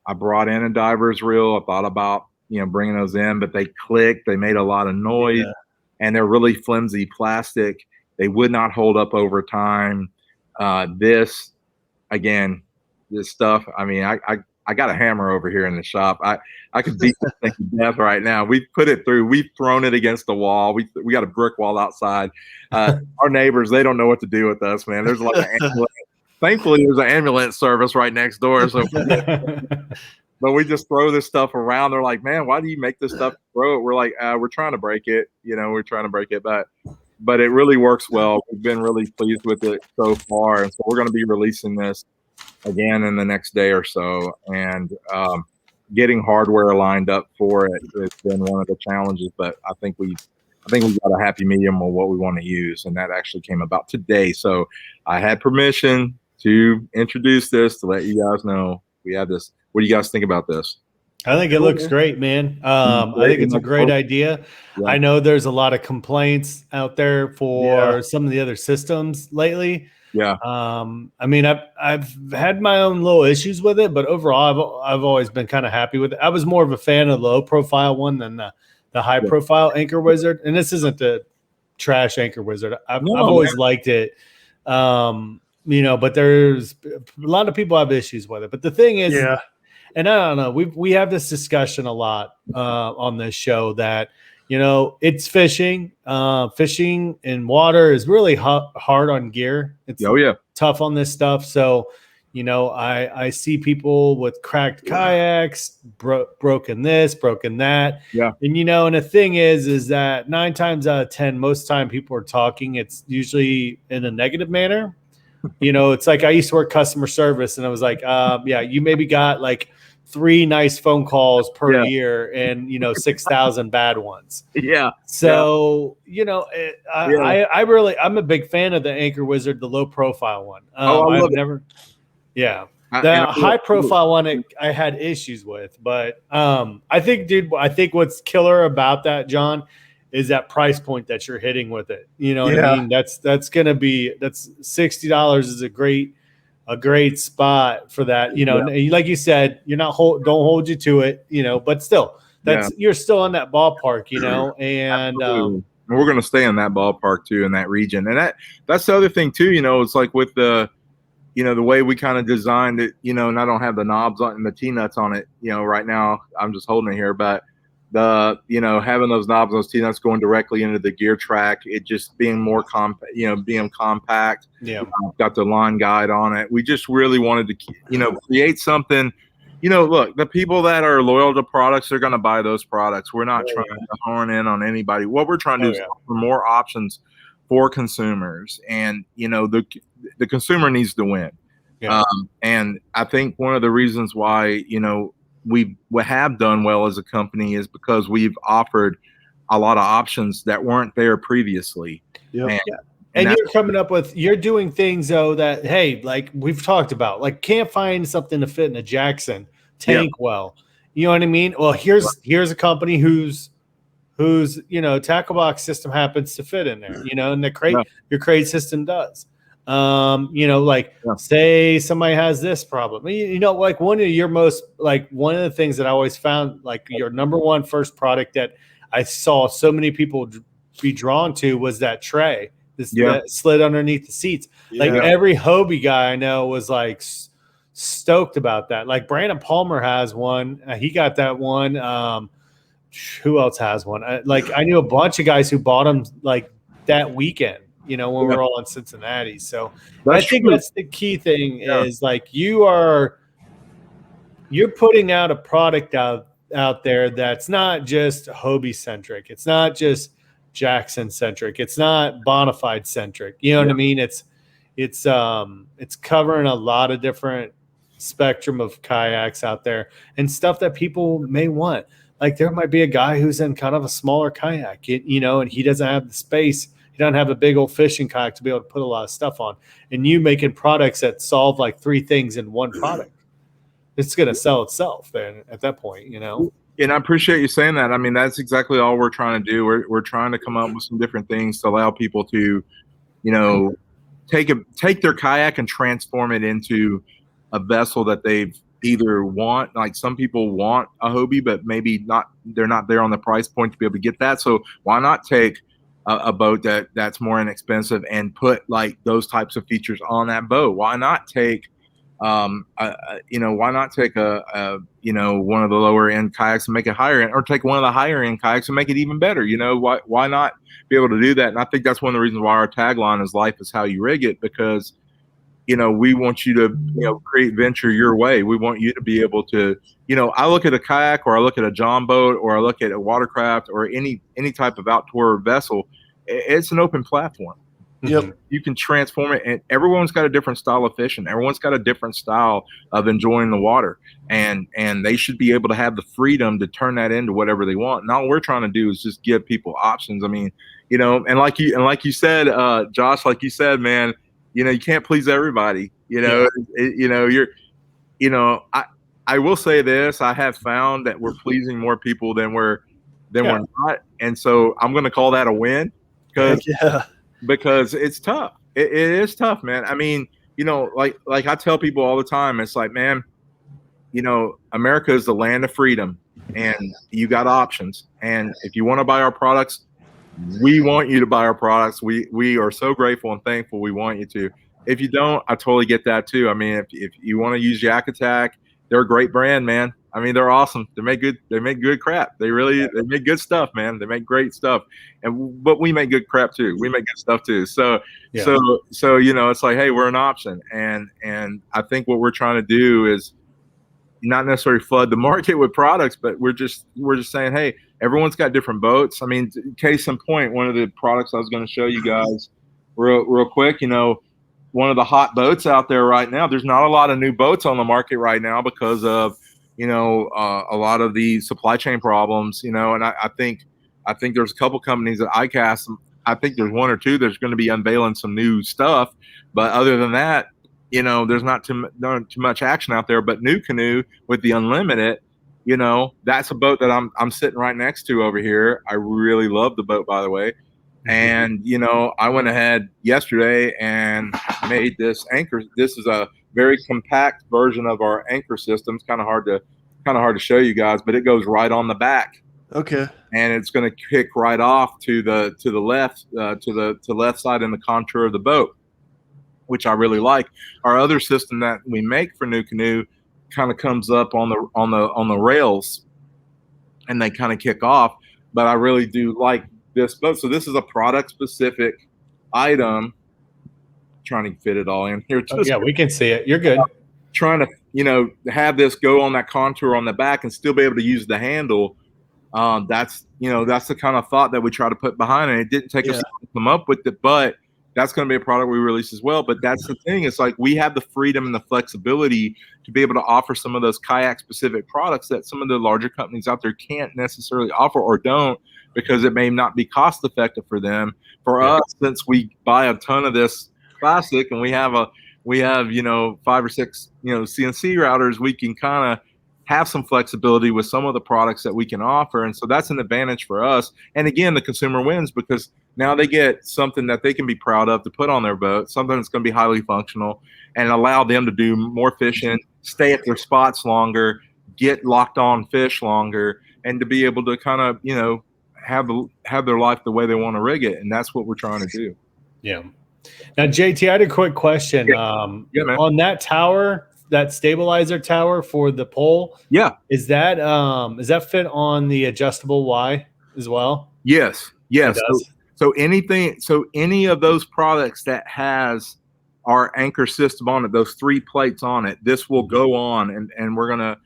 I brought in a diver's reel. I thought about, bringing those in, but they clicked. They made a lot of noise, and they're really flimsy plastic. They would not hold up over time. This stuff, I mean, I got a hammer over here in the shop. I could beat this thing to death right now. We've put it through. We've thrown it against the wall. We got a brick wall outside. Our neighbors, they don't know what to do with us, man. There's like an ambulance. Thankfully, there's an ambulance service right next door. So, but we just throw this stuff around. They're like, man, why do you make this stuff throw it? We're like, we're trying to break it. We're trying to break it, but it really works well. We've been really pleased with it so far. And so we're going to be releasing this again in the next day or so. And getting hardware lined up for it has been one of the challenges, but I think we've got a happy medium of what we want to use. And that actually came about today. So I had permission to introduce this to let you guys know we have this. What do you guys think about this? I think it looks great, man. I think it's a great idea. Yeah. I know there's a lot of complaints out there for some of the other systems lately. Yeah. I mean, I've had my own little issues with it, but overall, I've always been kind of happy with it. I was more of a fan of the low profile one than the high profile Anchor Wizard. And this isn't the trash Anchor Wizard. I've always liked it. But there's a lot of people have issues with it. But the thing is, And I don't know, we have this discussion a lot on this show that, you know, it's fishing. Fishing in water is really hard on gear. It's tough on this stuff. So, you know, I see people with cracked kayaks, broken this, broken that. Yeah. And, you know, and the thing is that 9 times out of 10, most time people are talking, it's usually in a negative manner. You know, it's like I used to work customer service and I was like, yeah, you maybe got like 3 nice phone calls per year and, you know, 6,000 bad ones. Yeah. So, you know, I'm a big fan of the Anchor Wizard, the low profile one. I've never, the high profile one I had issues with, but I think what's killer about that, John, is that price point that you're hitting with it. You know what I mean? That's $60 is a great spot for that. You know, like you said, you're not don't hold you to it, you know, but still you're still in that ballpark, you know, and we're going to stay in that ballpark too, in that region. And that's the other thing too, you know, it's like with the, you know, the way we kind of designed it, you know, and I don't have the knobs on and the T-nuts on it, you know, right now I'm just holding it here, but you know, having those knobs, those T-nuts going directly into the gear track, it just being more compact, you know, being compact. Yeah. Got the line guide on it. We just really wanted to, you know, create something, you know, look, the people that are loyal to products, they're going to buy those products. We're not trying to horn in on anybody. What we're trying to do is offer more options for consumers. And, you know, the consumer needs to win. Yeah. And I think one of the reasons why, you know, we have done well as a company is because we've offered a lot of options that weren't there previously. Yep. And you're doing things though that, hey, like we've talked about, like can't find something to fit in a Jackson tank well. You know what I mean? Well, here's a company whose you know tackle box system happens to fit in there, you know, and your crate system does. You know, like say somebody has this problem, you know, like one of the things that I always found, like your number one first product that I saw so many people be drawn to was that tray, that slid underneath the seats. Like every Hobie guy I know was like stoked about that. Like Brandon Palmer has one. He got that one. Who else has one? I knew a bunch of guys who bought them like that weekend. You know, when we're all in Cincinnati. So I think that's the key thing is like you're putting out a product out there that's not just Hobie centric. It's not just Jackson centric. It's not Bonafide centric. You know what I mean? It's covering a lot of different spectrum of kayaks out there and stuff that people may want. Like there might be a guy who's in kind of a smaller kayak, you know, and he doesn't have the space. He doesn't have a big old fishing kayak to be able to put a lot of stuff on. And you making products that solve like 3 things in one product, it's going to sell itself then at that point, you know? And I appreciate you saying that. I mean, that's exactly all we're trying to do. We're trying to come up with some different things to allow people to, you know, take their kayak and transform it into a vessel that they've either want, like some people want a Hobie, but maybe they're not there on the price point to be able to get that. So why not take a boat that's more inexpensive and put like those types of features on that boat? Why not take you know, why not take you know, one of the lower end kayaks and make it higher end, or take one of the higher end kayaks and make it even better? You know, why not be able to do that? And I think that's one of the reasons why our tagline is "Life is how you rig it," because, you know, we want you to, you know, create venture your way. We want you to be able to, you know, I look at a kayak or I look at a John boat or I look at a watercraft or any type of outdoor vessel. It's an open platform. Yep. You can transform it, and everyone's got a different style of fishing. Everyone's got a different style of enjoying the water, and they should be able to have the freedom to turn that into whatever they want. And all we're trying to do is just give people options. I mean, you know, and like you said, Josh, like you said, man, you know, you can't please everybody. You know, you know, you know, I will say this: I have found that we're pleasing more people than we're not, and so I'm going to call that a win because it's tough. It is tough, man. I mean, you know, like I tell people all the time, it's like, man, you know, America is the land of freedom, and you got options. And if you want to buy our products, we want you to buy our products. We are so grateful and thankful. We want you to. If you don't, I totally get that too. I mean, if you want to use Yak Attack they're a great brand, man. I mean, they're awesome. They make good crap. They make good stuff, man. They make great stuff. But we make good crap too. We make good stuff too. So it's like, hey, we're an option. And I think what we're trying to do is not necessarily flood the market with products, but we're just saying, hey, everyone's got different boats. I mean, case in point, one of the products I was going to show you guys real quick, one of the hot boats out there right now, there's not a lot of new boats on the market right now because of, a lot of the supply chain problems, and I think there's a couple companies that ICAST, I think there's one or two that's going to be unveiling some new stuff. But other than that, there's not too much action out there. But New Canoe with the Unlimited, that's a boat that I'm sitting right next to over here. I really love the boat, by the way. And, I went ahead yesterday and made this anchor. This is a very compact version of our anchor system. It's kind of hard to show you guys, but it goes right on the back. Okay. And it's going to kick right off to the left, to the left side in the contour of the boat, which I really like. Our other system that we make for New Canoe kind of comes up on the rails, and they kind of kick off. But I really do like this boat. So this is a product specific item. Trying to fit it all in here. Yeah, we can see it. You're good. Trying to, have this go on that contour on the back and still be able to use the handle. That's the kind of thought that we try to put behind it. It didn't take us to come up with it, but that's going to be a product we release as well. But that's the thing. It's like we have the freedom and the flexibility to be able to offer some of those kayak specific products that some of the larger companies out there can't necessarily offer or don't, because it may not be cost effective for them. For us, since we buy a ton of this plastic and we have 5 or 6 CNC routers, we can kind of have some flexibility with some of the products that we can offer. And so that's an advantage for us. And again, the consumer wins because now they get something that they can be proud of to put on their boat, something that's going to be highly functional and allow them to do more fishing, stay at their spots longer, get locked on fish longer, and to be able to kind of, have their life the way they want to rig it. And that's what we're trying to do. Yeah. Now, JT, I had a quick question. Man. On that tower, that stabilizer tower for the pole, is that fit on the adjustable Y as well? Yes. So any of those products that has our anchor system on it, those 3 plates on it, this will go on, and we're gonna,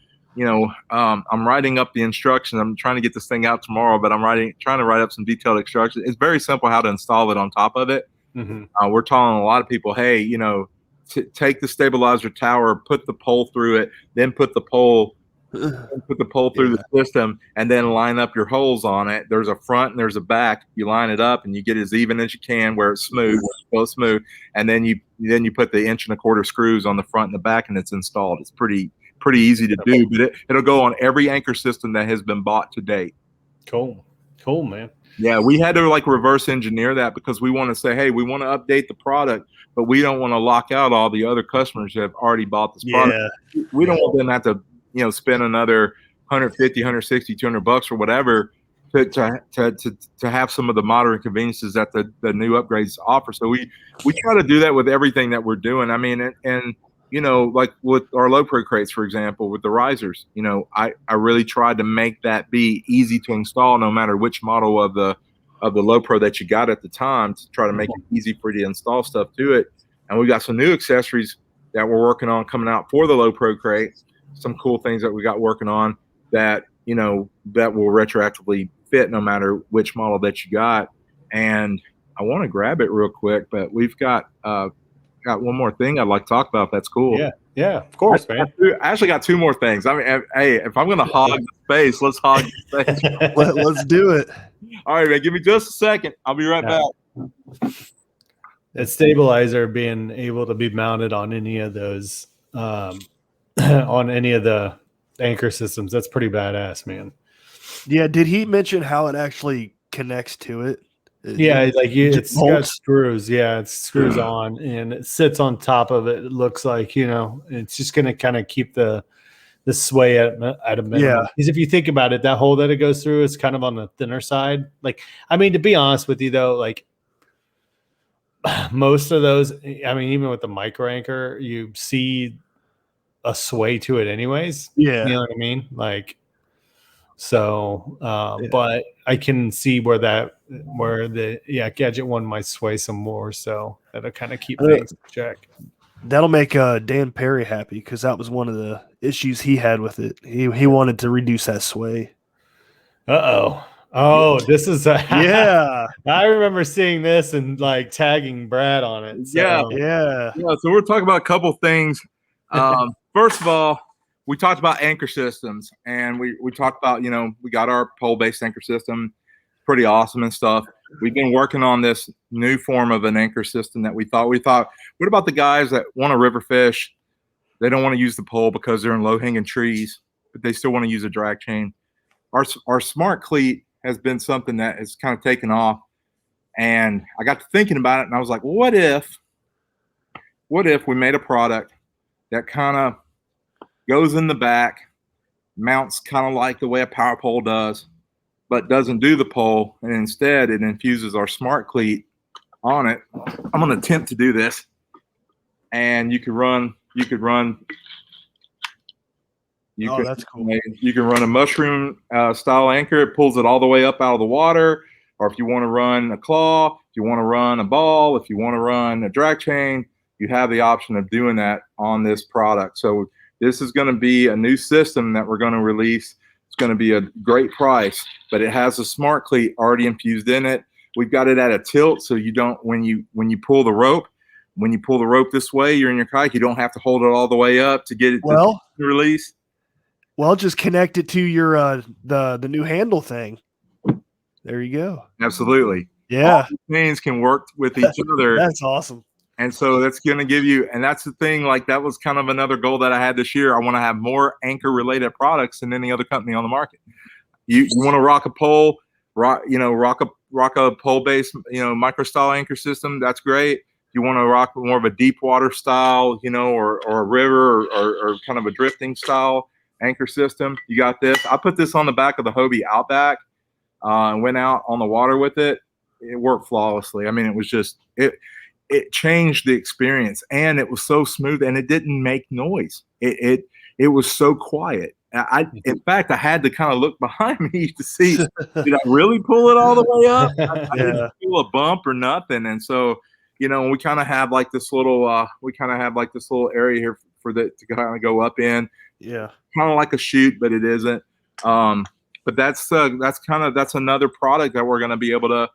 I'm writing up the instructions. I'm trying to get this thing out tomorrow, but I'm trying to write up some detailed instructions. It's very simple how to install it on top of it. Mm-hmm. We're telling a lot of people, hey, take the stabilizer tower, put the pole through it, then put the pole through the system, and then line up your holes on it. There's a front and there's a back. You line it up and you get as even as you can where it's smooth, and then you put the 1 1/4 screws on the front and the back, and it's installed. It's pretty easy to do, but it'll go on every anchor system that has been bought to date. Cool, man. Yeah, we had to reverse engineer that because we want to say, hey, we want to update the product, but we don't want to lock out all the other customers that have already bought this product. We don't want them to have to, spend another $150, $160, $200 or whatever to have some of the modern conveniences that the new upgrades offer. So we try to do that with everything that we're doing. I mean, and like with our low pro crates, for example, with the risers, I really tried to make that be easy to install no matter which model of the low pro that you got at the time, to try to make it easy for you to install stuff to it. And we got some new accessories that we're working on coming out for the low pro crate. Some cool things that we got working on that, that will retroactively fit no matter which model that you got. And I want to grab it real quick, but we've got one more thing I'd like to talk about. That's cool. Yeah, of course, man. I actually got 2 more things. I mean, hey, if I'm going to hog the space, let's hog the space. Let's do it. All right, man. Give me just a second. I'll be right back. That stabilizer being able to be mounted on any of those, on any of the anchor systems, that's pretty badass, man. Yeah. Did he mention how it actually connects to it? Yeah, it's got screws. Yeah, it screws on and it sits on top of it. It looks like, it's just going to kind of keep the sway at a minimum. Yeah. Because if you think about it, that hole that it goes through is kind of on the thinner side. To be honest with you though, most of those, even with the micro anchor, you see a sway to it anyways. Yeah. You know what I mean? Like, so, but I can see where the Yak Gadget one might sway some more. So that'll kind of keep things in check. That'll make Dan Perry happy, because that was one of the issues he had with it. He wanted to reduce that sway. Oh, this is Yeah. I remember seeing this and like tagging Brad on it. So. Yeah. So we're talking about a couple things. First of all, we talked about anchor systems, and we talked about, we got our pole-based anchor system, pretty awesome and stuff. We've been working on this new form of an anchor system that we thought, what about the guys that want to river fish? They don't want to use the pole because they're in low-hanging trees, but they still want to use a drag chain. Our smart cleat has been something that has kind of taken off, and I got to thinking about it, and I was like, what if we made a product that kind of goes in the back, mounts kind of like the way a power pole does, but doesn't do the pole, and instead it infuses our smart cleat on it. I'm going to attempt to do this, and you could run. That's cool. You can run a mushroom style anchor. It pulls it all the way up out of the water. Or if you want to run a claw, if you want to run a ball, if you want to run a drag chain, you have the option of doing that on this product. So this is going to be a new system that we're going to release. It's going to be a great price, but it has a smart cleat already infused in it. We've got it at a tilt, so you don't, when you pull the rope this way, you're in your kayak, you don't have to hold it all the way up to get it to release. Well, just connect it to your the new handle thing. There you go. Absolutely. Yeah. All the chains can work with each other. That's awesome. And so that's going to give you, and that's the thing, like that was kind of another goal that I had this year. I want to have more anchor related products than any other company on the market. You want to rock a pole, rock a pole based, micro style anchor system. That's great. You want to rock more of a deep water style, or a river or kind of a drifting style anchor system. You got this. I put this on the back of the Hobie Outback and went out on the water with it. It worked flawlessly. I mean, it was just, it changed the experience, and it was so smooth, and it didn't make noise. It was so quiet. In fact, I had to kind of look behind me to see, did I really pull it all the way up? I didn't feel a bump or nothing. And so, we kind of have like this little, area here for that to kind of go up in. Yeah. Kind of like a chute, but it isn't. But that's another product that we're going to be able to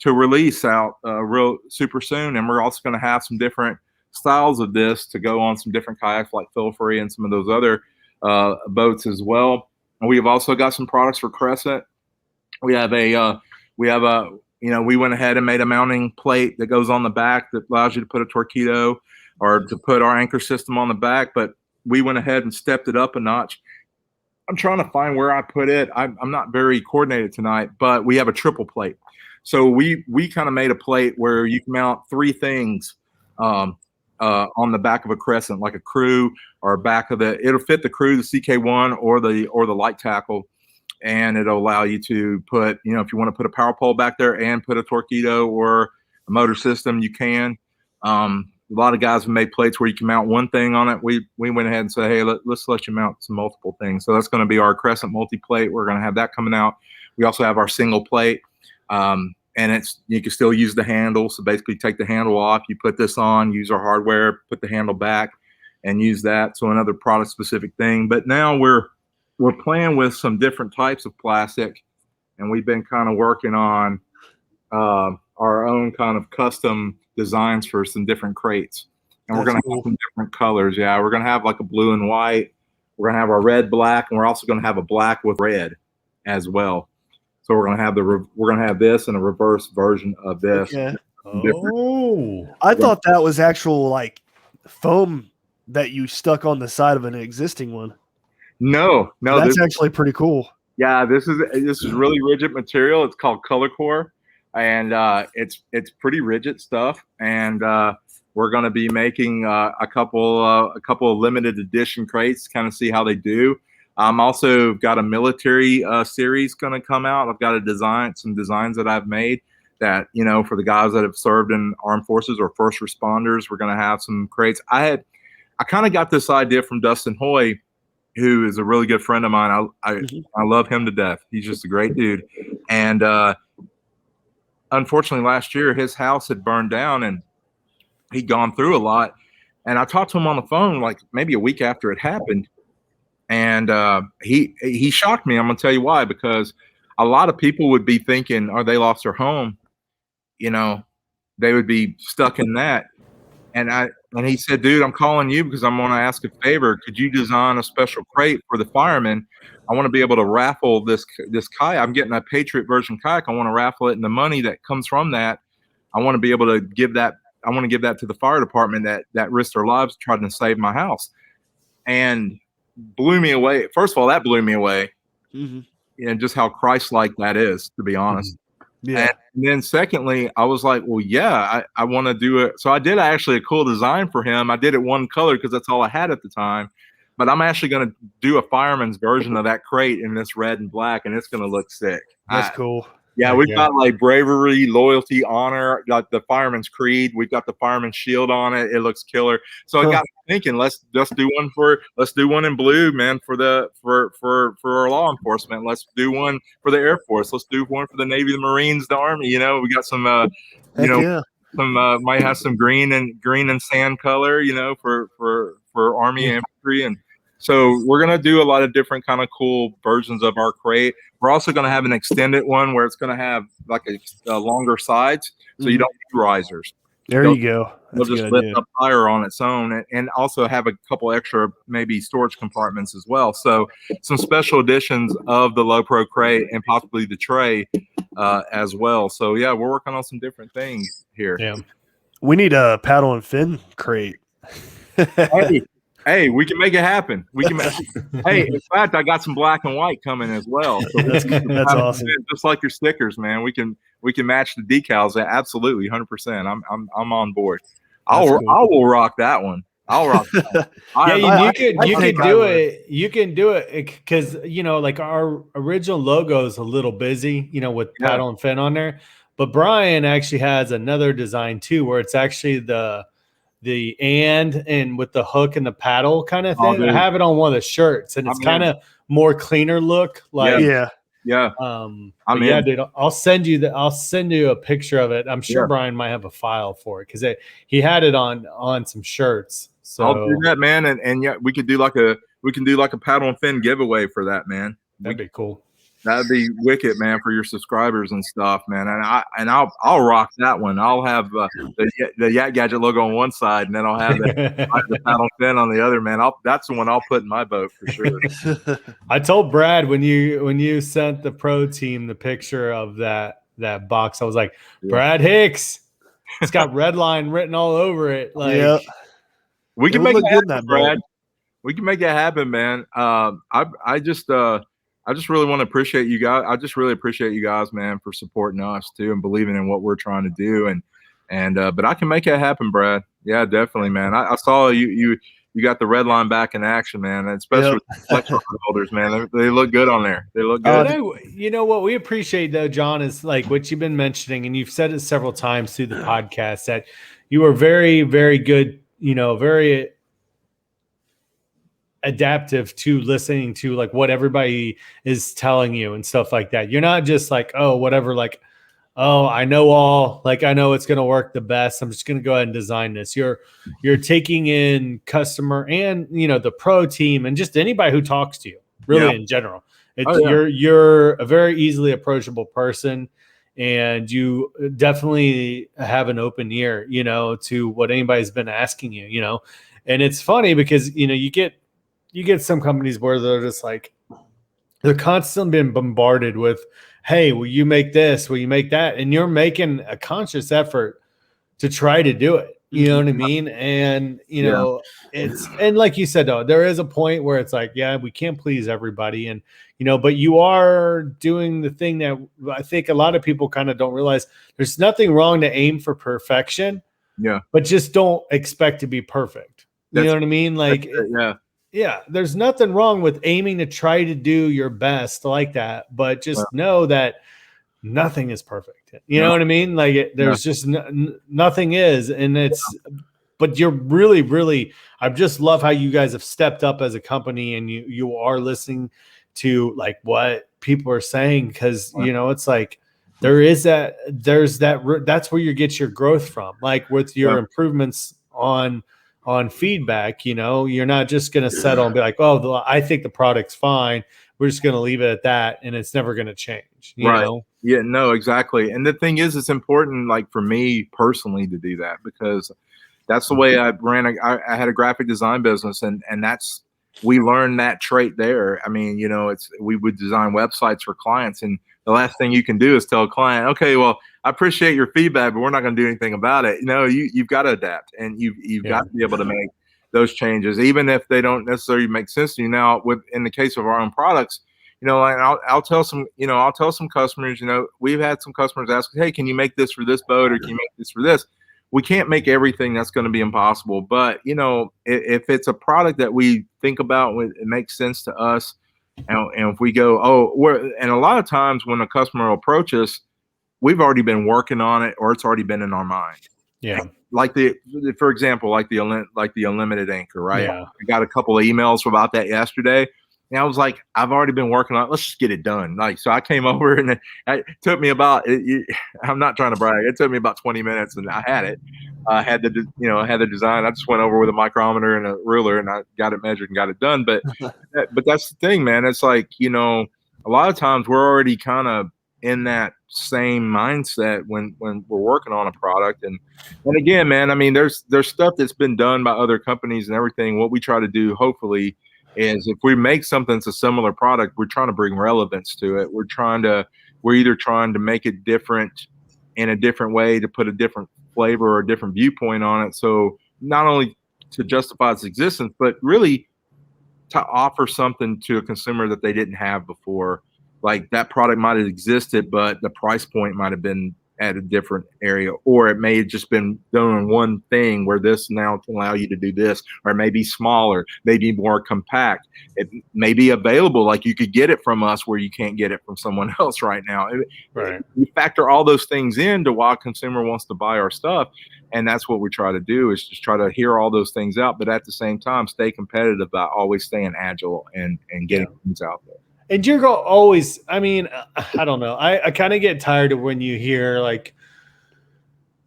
release out real super soon. And we're also going to have some different styles of this to go on some different kayaks like Feel Free and some of those other boats as well. And we've also got some products for Crescent. We went ahead and made a mounting plate that goes on the back that allows you to put a torpedo or to put our anchor system on the back. But we went ahead and stepped it up a notch. I'm trying to find where I put it. I'm not very coordinated tonight, but we have a triple plate. So we kind of made a plate where you can mount three things on the back of a Crescent, like a crew or back of it'll fit the crew, the CK1 or the light tackle. And it'll allow you to put, if you want to put a power pole back there and put a torpedo or a motor system, you can. A lot of guys have made plates where you can mount one thing on it. We went ahead and said, hey, let's let you mount some multiple things. So that's going to be our Crescent Multi-Plate. We're going to have that coming out. We also have our single plate, and you can still use the handle. So basically take the handle off, you put this on, use our hardware, put the handle back, and use that. So another product specific thing. But now we're playing with some different types of plastic, and we've been kind of working on our own kind of custom designs for some different crates. And we're going to have some different colors. Yeah, we're going to have like a blue and white. We're going to have our red, black, and we're also going to have a black with red as well. So we're going to have this and a reverse version of this. Okay. Oh, I thought that was actual like foam that you stuck on the side of an existing one. No, that's actually pretty cool. Yeah, this is really rigid material. It's called Color Core, and it's pretty rigid stuff. And we're going to be making a couple of limited edition crates, kind of see how they do. I'm also got a military series going to come out. I've got some designs that I've made that, for the guys that have served in armed forces or first responders. We're going to have some crates. I I kind of got this idea from Dustin Hoy, who is a really good friend of mine. I love him to death. He's just a great dude. And unfortunately, last year his house had burned down, and he'd gone through a lot. And I talked to him on the phone like maybe a week after it happened, and he shocked me. I'm gonna tell you why, because a lot of people would be thinking, "Oh, they lost their home," you know, they would be stuck in that. And he said, "Dude, I'm calling you because I'm gonna ask a favor. Could you design a special crate for the firemen? I want to be able to raffle this kayak. I'm getting a Patriot version kayak. I want to raffle it, and the money that comes from that, I want to be able to give that. I want to give that to the fire department that risked their lives trying to save my house." And blew me away. First of all, that blew me away. Just how Christ-like that is, to be honest. Yeah. And then secondly, I was like, well, yeah, I want to do it. So I did actually a cool design for him. I did it one color because that's all I had at the time. But I'm actually going to do a fireman's version of that crate in this red and black, and it's going to look sick. That's cool. Yeah, we've got like bravery, loyalty, honor, got the fireman's creed. We've got the fireman's shield on it. It looks killer. So I got thinking, let's do one in blue, man, for our law enforcement. Let's do one for the Air Force. Let's do one for the Navy, the Marines, the Army. We got some might have some green and sand color, for Army infantry. And so we're going to do a lot of different kind of cool versions of our crate. We're also going to have an extended one where it's going to have like a longer sides, so you don't need risers. There you go. They'll just lift up higher on its own, and also have a couple extra maybe storage compartments as well. So some special editions of the Low Pro crate and possibly the tray as well. So yeah, we're working on some different things here. Yeah, we need a paddle and fin crate. Hey, we can make it happen. Hey, in fact, I got some black and white coming as well. So that's awesome. Just like your stickers, man. We can match the decals. Absolutely, 100%. I'm on board. I will rock that one. I'll rock that one. You can do it. You can do it because like our original logo is a little busy, with paddle and fin on there. But Brian actually has another design too, where it's actually the and with the hook and the paddle kind of thing. I have it on one of the shirts, and it's kind of more cleaner look. Like yeah. Dude, I'll send you a picture of it. I'm sure Brian might have a file for it because he had it on some shirts. So I'll do that, man, and yeah, we could do like a paddle and fin giveaway for that, man. That'd be cool. That'd be wicked, man, for your subscribers and stuff, man. And I'll rock that one. I'll have the Yak Gadget logo on one side, and then I'll have the paddle fin on the other, man. That's the one I'll put in my boat for sure. I told Brad when you sent the pro team the picture of that box, I was like, Brad Hicks. It's got red line written all over it. Like, we can make it happen, Brad. We can make it happen, man. I just really want to appreciate you guys. I just really appreciate you guys, man, for supporting us too and believing in what we're trying to do. But I can make it happen, Brad. Yeah, definitely, man. I saw you got the red line back in action, man. And especially with the flex holders, man. They look good on there. They look good. You know what we appreciate though, John, is like what you've been mentioning, and you've said it several times through the podcast that you are very, very good, very adaptive to listening to like what everybody is telling you and stuff like that. You're not just like, oh, whatever, like, oh, I know it's going to work the best. I'm just going to go ahead and design this. You're taking in customer and, the pro team and just anybody who talks to you really in general. You're a very easily approachable person, and you definitely have an open ear, to what anybody's been asking you, and it's funny because, you get some companies where they're just like, they're constantly being bombarded with, hey, will you make this? Will you make that? And you're making a conscious effort to try to do it. You know what I mean? And, it's, and like you said, though, there is a point where it's like, yeah, we can't please everybody. And, but you are doing the thing that I think a lot of people kind of don't realize. There's nothing wrong to aim for perfection. Yeah. But just don't expect to be perfect. You know what I mean? Like, yeah, there's nothing wrong with aiming to try to do your best like that, but just know that nothing is perfect. You know what I mean? Like there's just nothing is, and but you're really, I just love how you guys have stepped up as a company, and you are listening to like what people are saying. Cause it's like, that's where you get your growth from. Like with your improvements on feedback, you're not just going to settle and be like, oh, I think the product's fine. We're just going to leave it at that. And it's never going to change. You know? Yeah, no, exactly. And the thing is, it's important, like for me personally, to do that, because that's the way I ran. I had a graphic design business, and we learned that trait there. I mean, we would design websites for clients, and the last thing you can do is tell a client, okay, well, I appreciate your feedback, but we're not going to do anything about it. You've got to adapt, and you've got to be able to make those changes, even if they don't necessarily make sense to you. Now, in the case of our own products, like I'll tell some customers, we've had some customers ask, hey, can you make this for this boat, or can you make this for this? We can't make everything. That's going to be impossible. But, if it's a product that we think about, it makes sense to us. And if we go, and a lot of times when a customer will approach us, we've already been working on it, or it's already been in our mind. Yeah. Like for example, like the unlimited anchor, right? Yeah. I got a couple of emails about that yesterday. And I was like, I've already been working on it. Let's just get it done. Like, so I came over, and it took me about, I'm not trying to brag, it took me about 20 minutes, and I had it. I had the design. I just went over with a micrometer and a ruler, and I got it measured and got it done. But that's the thing, man. It's like, a lot of times we're already kind of in that same mindset when we're working on a product. And again, man, I mean, there's stuff that's been done by other companies and everything. What we try to do, hopefully, is if we make something that's a similar product, we're trying to bring relevance to it. We're either trying to make it different in a different way, to put a different flavor or a different viewpoint on it. So not only to justify its existence, but really to offer something to a consumer that they didn't have before. Like that product might have existed, but the price point might have been at a different area, or it may have just been doing one thing where this now can allow you to do this, or it may be smaller, maybe more compact. It may be available, like you could get it from us where you can't get it from someone else right now. Right. We factor all those things into why a consumer wants to buy our stuff. And that's what we try to do, is just try to hear all those things out, but at the same time, stay competitive by always staying agile and getting things out there. And you're always, I mean, I don't know. I kind of get tired of when you hear like,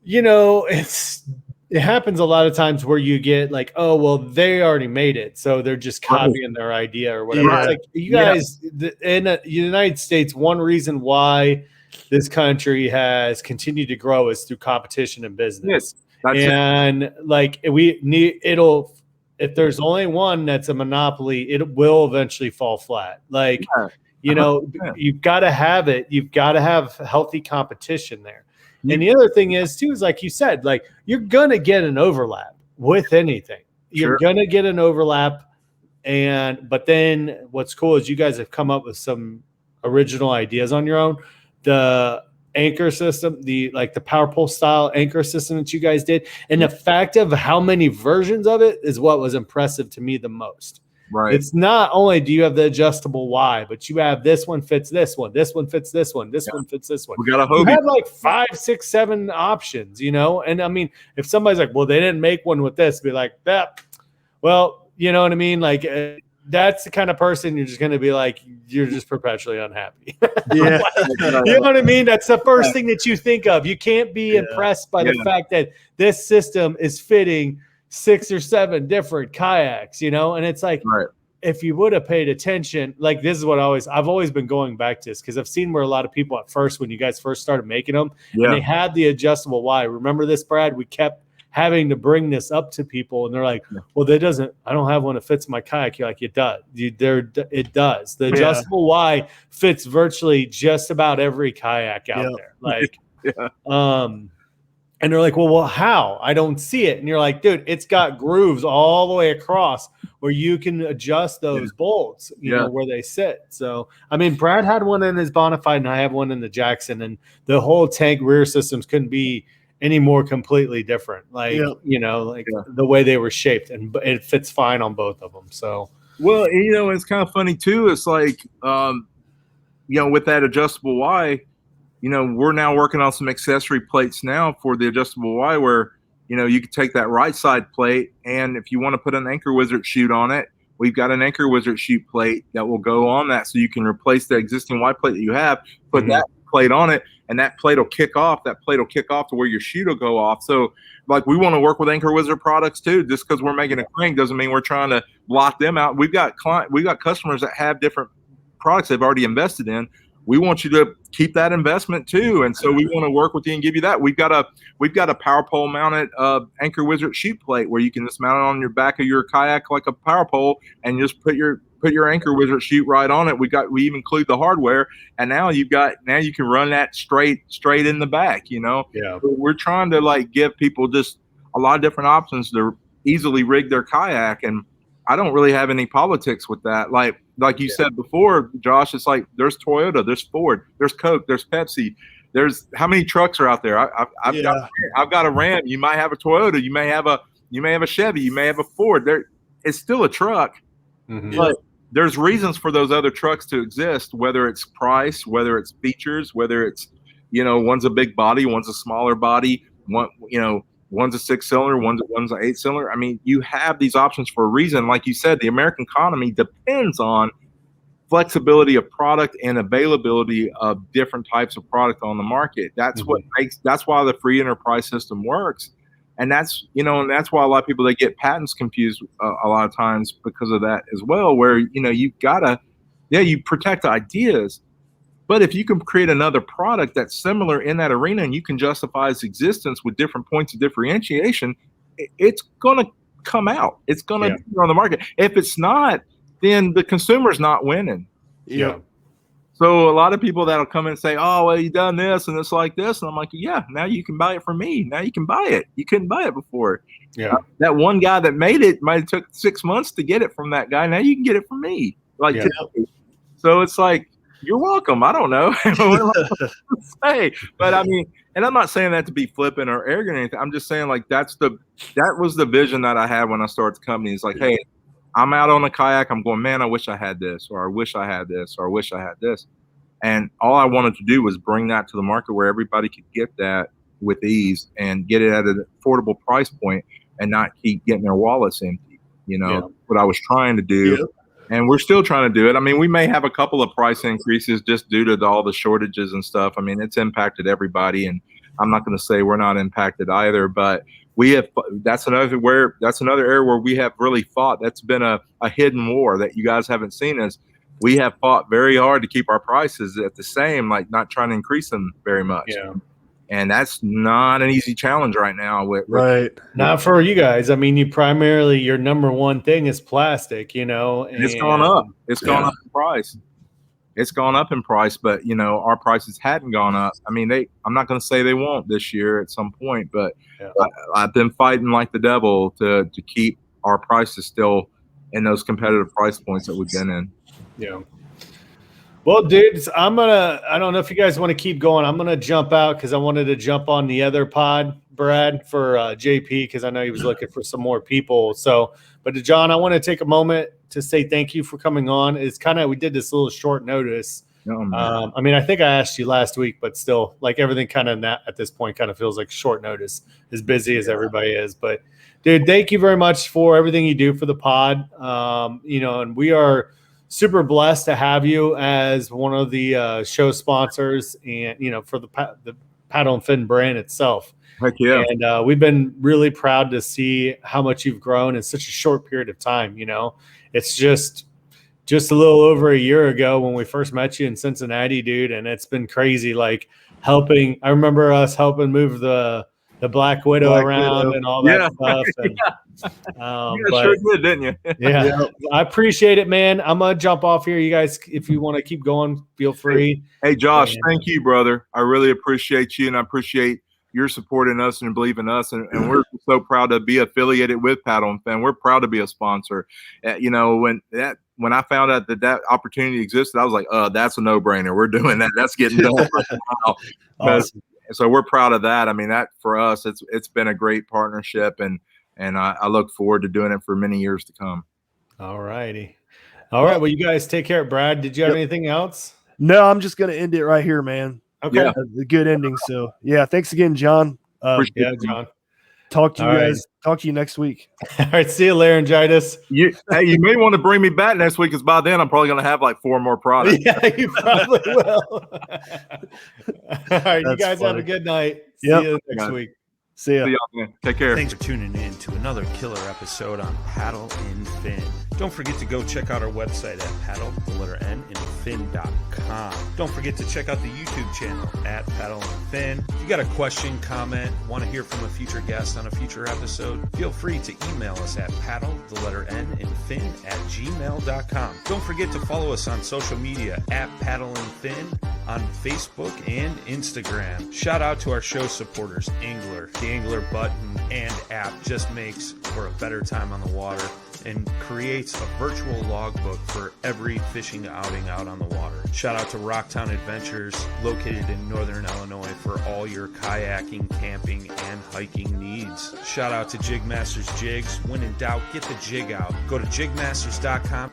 it happens a lot of times where you get like, oh, well, they already made it, so they're just copying their idea or whatever. Yeah. It's like, you guys in the United States, one reason why this country has continued to grow is through competition and business. Yes, like if there's only one that's a monopoly, it will eventually fall flat. Like, you've got to have it. You've got to have healthy competition there. And the other thing is too, is like you said, like you're going to get an overlap with anything. You're going to get an overlap. But then what's cool is you guys have come up with some original ideas on your own. The anchor system, the power pole style anchor system that you guys did, and the fact of how many versions of it is what was impressive to me the most. Right. It's not only do you have the adjustable Y, but you have this one fits this one, this one fits this one, this one fits this one. We got a You have like 5, 6, 7 options, And I mean, if somebody's like, well, they didn't make one with this, be like that. Well, you know what I mean? Like that's the kind of person you're just going to be like, you're just perpetually unhappy. Yeah. You know what I mean? That's the first thing that you think of. You can't be impressed by the fact that this system is fitting 6 or 7 different kayaks, and it's like, if you would have paid attention, like this is what I've always been going back to this, because I've seen where a lot of people at first, when you guys first started making them, and they had the adjustable Y. Remember this, Brad? We kept having to bring this up to people, and they're like, well, I don't have one that fits my kayak. You're like, it does. It does. The adjustable Y fits virtually just about every kayak out there. Like, and they're like, well, how? I don't see it. And you're like, dude, it's got grooves all the way across where you can adjust those bolts, where they sit. So, I mean, Brad had one in his Bonafide, and I have one in the Jackson, and the whole tank rear systems couldn't be any more completely different. Like, the way they were shaped, and it fits fine on both of them. So, well, it's kind of funny too. It's like, with that adjustable Y, we're now working on some accessory plates now for the adjustable Y, where you could take that right side plate, and if you want to put an Anchor Wizard chute on it, we've got an Anchor Wizard chute plate that will go on that, so you can replace the existing Y plate that you have, put that plate on it, and that plate will kick off. That plate will kick off to where your chute will go off. So, like, we want to work with Anchor Wizard products too. Just because we're making a crank doesn't mean we're trying to block them out. We've got customers that have different products they've already invested in. We want you to keep that investment too, and so we want to work with you and give you that. We've got a power pole mounted Anchor Wizard chute plate where you can just mount it on your back of your kayak like a power pole, and just put your Anchor Wizard chute right on it. We even include the hardware, and now you can run that straight in the back. Yeah. We're trying to like give people just a lot of different options to easily rig their kayak, and I don't really have any politics with that. Like you said before, Josh, it's like there's Toyota, there's Ford, there's Coke, there's Pepsi. There's how many trucks are out there? I've got a Ram. You might have a Toyota. You may have a Chevy. You may have a Ford. It's still a truck, but there's reasons for those other trucks to exist. Whether it's price, whether it's features, whether it's one's a big body, one's a smaller body, one's a 6-cylinder, one's an 8-cylinder. I mean, you have these options for a reason. Like you said, the American economy depends on flexibility of product and availability of different types of product on the market. That's that's why the free enterprise system works. And that's why a lot of people, they get patents confused a lot of times because of that as well, where, you've got to, you protect ideas. But if you can create another product that's similar in that arena and you can justify its existence with different points of differentiation, it's going to come out. It's going to be on the market. If it's not, then the consumer's not winning. Yeah. So a lot of people that'll come in and say, oh, well, you done this and it's like this. And I'm like, yeah, now you can buy it from me. Now you can buy it. You couldn't buy it before. Yeah. That one guy that made it might have took 6 months to get it from that guy. Now you can get it from me. So it's like, you're welcome. I don't know. Say, but I mean, and I'm not saying that to be flippant or arrogant or anything. I'm just saying like that was the vision that I had when I started the company. It's like, hey, I'm out on a kayak. I'm going, man, I wish I had this, or I wish I had this, or I wish I had this. And all I wanted to do was bring that to the market where everybody could get that with ease and get it at an affordable price point and not keep getting their wallets empty. What I was trying to do. Yeah. And we're still trying to do it. I mean, we may have a couple of price increases just due to all the shortages and stuff. I mean, it's impacted everybody, and I'm not going to say we're not impacted either. But that's another area where we have really fought. That's been a hidden war that you guys haven't seen us. We have fought very hard to keep our prices at the same, like not trying to increase them very much. Yeah. And that's not an easy challenge right now. Not for you guys. I mean, your number one thing is plastic, and it's gone up. It's gone up in price. It's gone up in price, but our prices hadn't gone up. I mean, I'm not going to say they won't this year at some point, but I've been fighting like the devil to keep our prices still in those competitive price points that we've been in. Yeah. Well, dudes, I don't know if you guys want to keep going. I'm going to jump out because I wanted to jump on the other pod, Brad, for JP, because I know he was looking for some more people. So, but to John, I want to take a moment to say thank you for coming on. It's we did this little short notice. I mean, I think I asked you last week, but still, like everything kind of at this point kind of feels like short notice, as busy as everybody is. But, dude, thank you very much for everything you do for the pod. And we are super blessed to have you as one of the show sponsors and, for the Paddle and Fin brand itself. Heck yeah. And we've been really proud to see how much you've grown in such a short period of time. It's just a little over a year ago when we first met you in Cincinnati, dude. And it's been crazy. Like I remember us helping move the Black Widow around and all that stuff. And, you sure did, didn't you? Yeah. I appreciate it, man. I'm going to jump off here. You guys, if you want to keep going, feel free. Hey, Josh, thank you, brother. I really appreciate you, and I appreciate your supporting us and believing us. And we're so proud to be affiliated with Paddle and Fin. We're proud to be a sponsor. When I found out that opportunity existed, I was like, that's a no-brainer. We're doing that. That's getting done right now. Awesome. So we're proud of that. I mean, that for us, it's been a great partnership, and I look forward to doing it for many years to come. All righty. All right. Well, you guys take care. Brad, did you have anything else? No, I'm just going to end it right here, man. Okay. A good ending. So, thanks again, John. John. Talk to you All right. guys. Talk to you next week. All right, see you, laryngitis. You may want to bring me back next week because by then I'm probably going to have like 4 more products. Yeah, you probably will. All right, you That's guys have funny. a good night. Yep. See you next Guys. week. See ya. See y'all, man. Take care. Thanks for tuning in to another killer episode on Paddle and Fin. Don't forget to go check out our website at paddle, the letter N, and fin.com. Don't forget to check out the YouTube channel at Paddle and Fin. If you got a question, comment, want to hear from a future guest on a future episode, feel free to email us at paddle, the letter N, and fin at gmail.com. Don't forget to follow us on social media at Paddle and Fin on Facebook and Instagram. Shout out to our show supporters, Angler. The Angler button and app just makes for a better time on the water and creates a virtual logbook for every fishing outing out on the water. Shout out to Rocktown Adventures, located in northern Illinois, for all your kayaking, camping, and hiking needs. Shout out to Jig Masters Jigs. When in doubt, get the jig out. Go to jigmasters.com.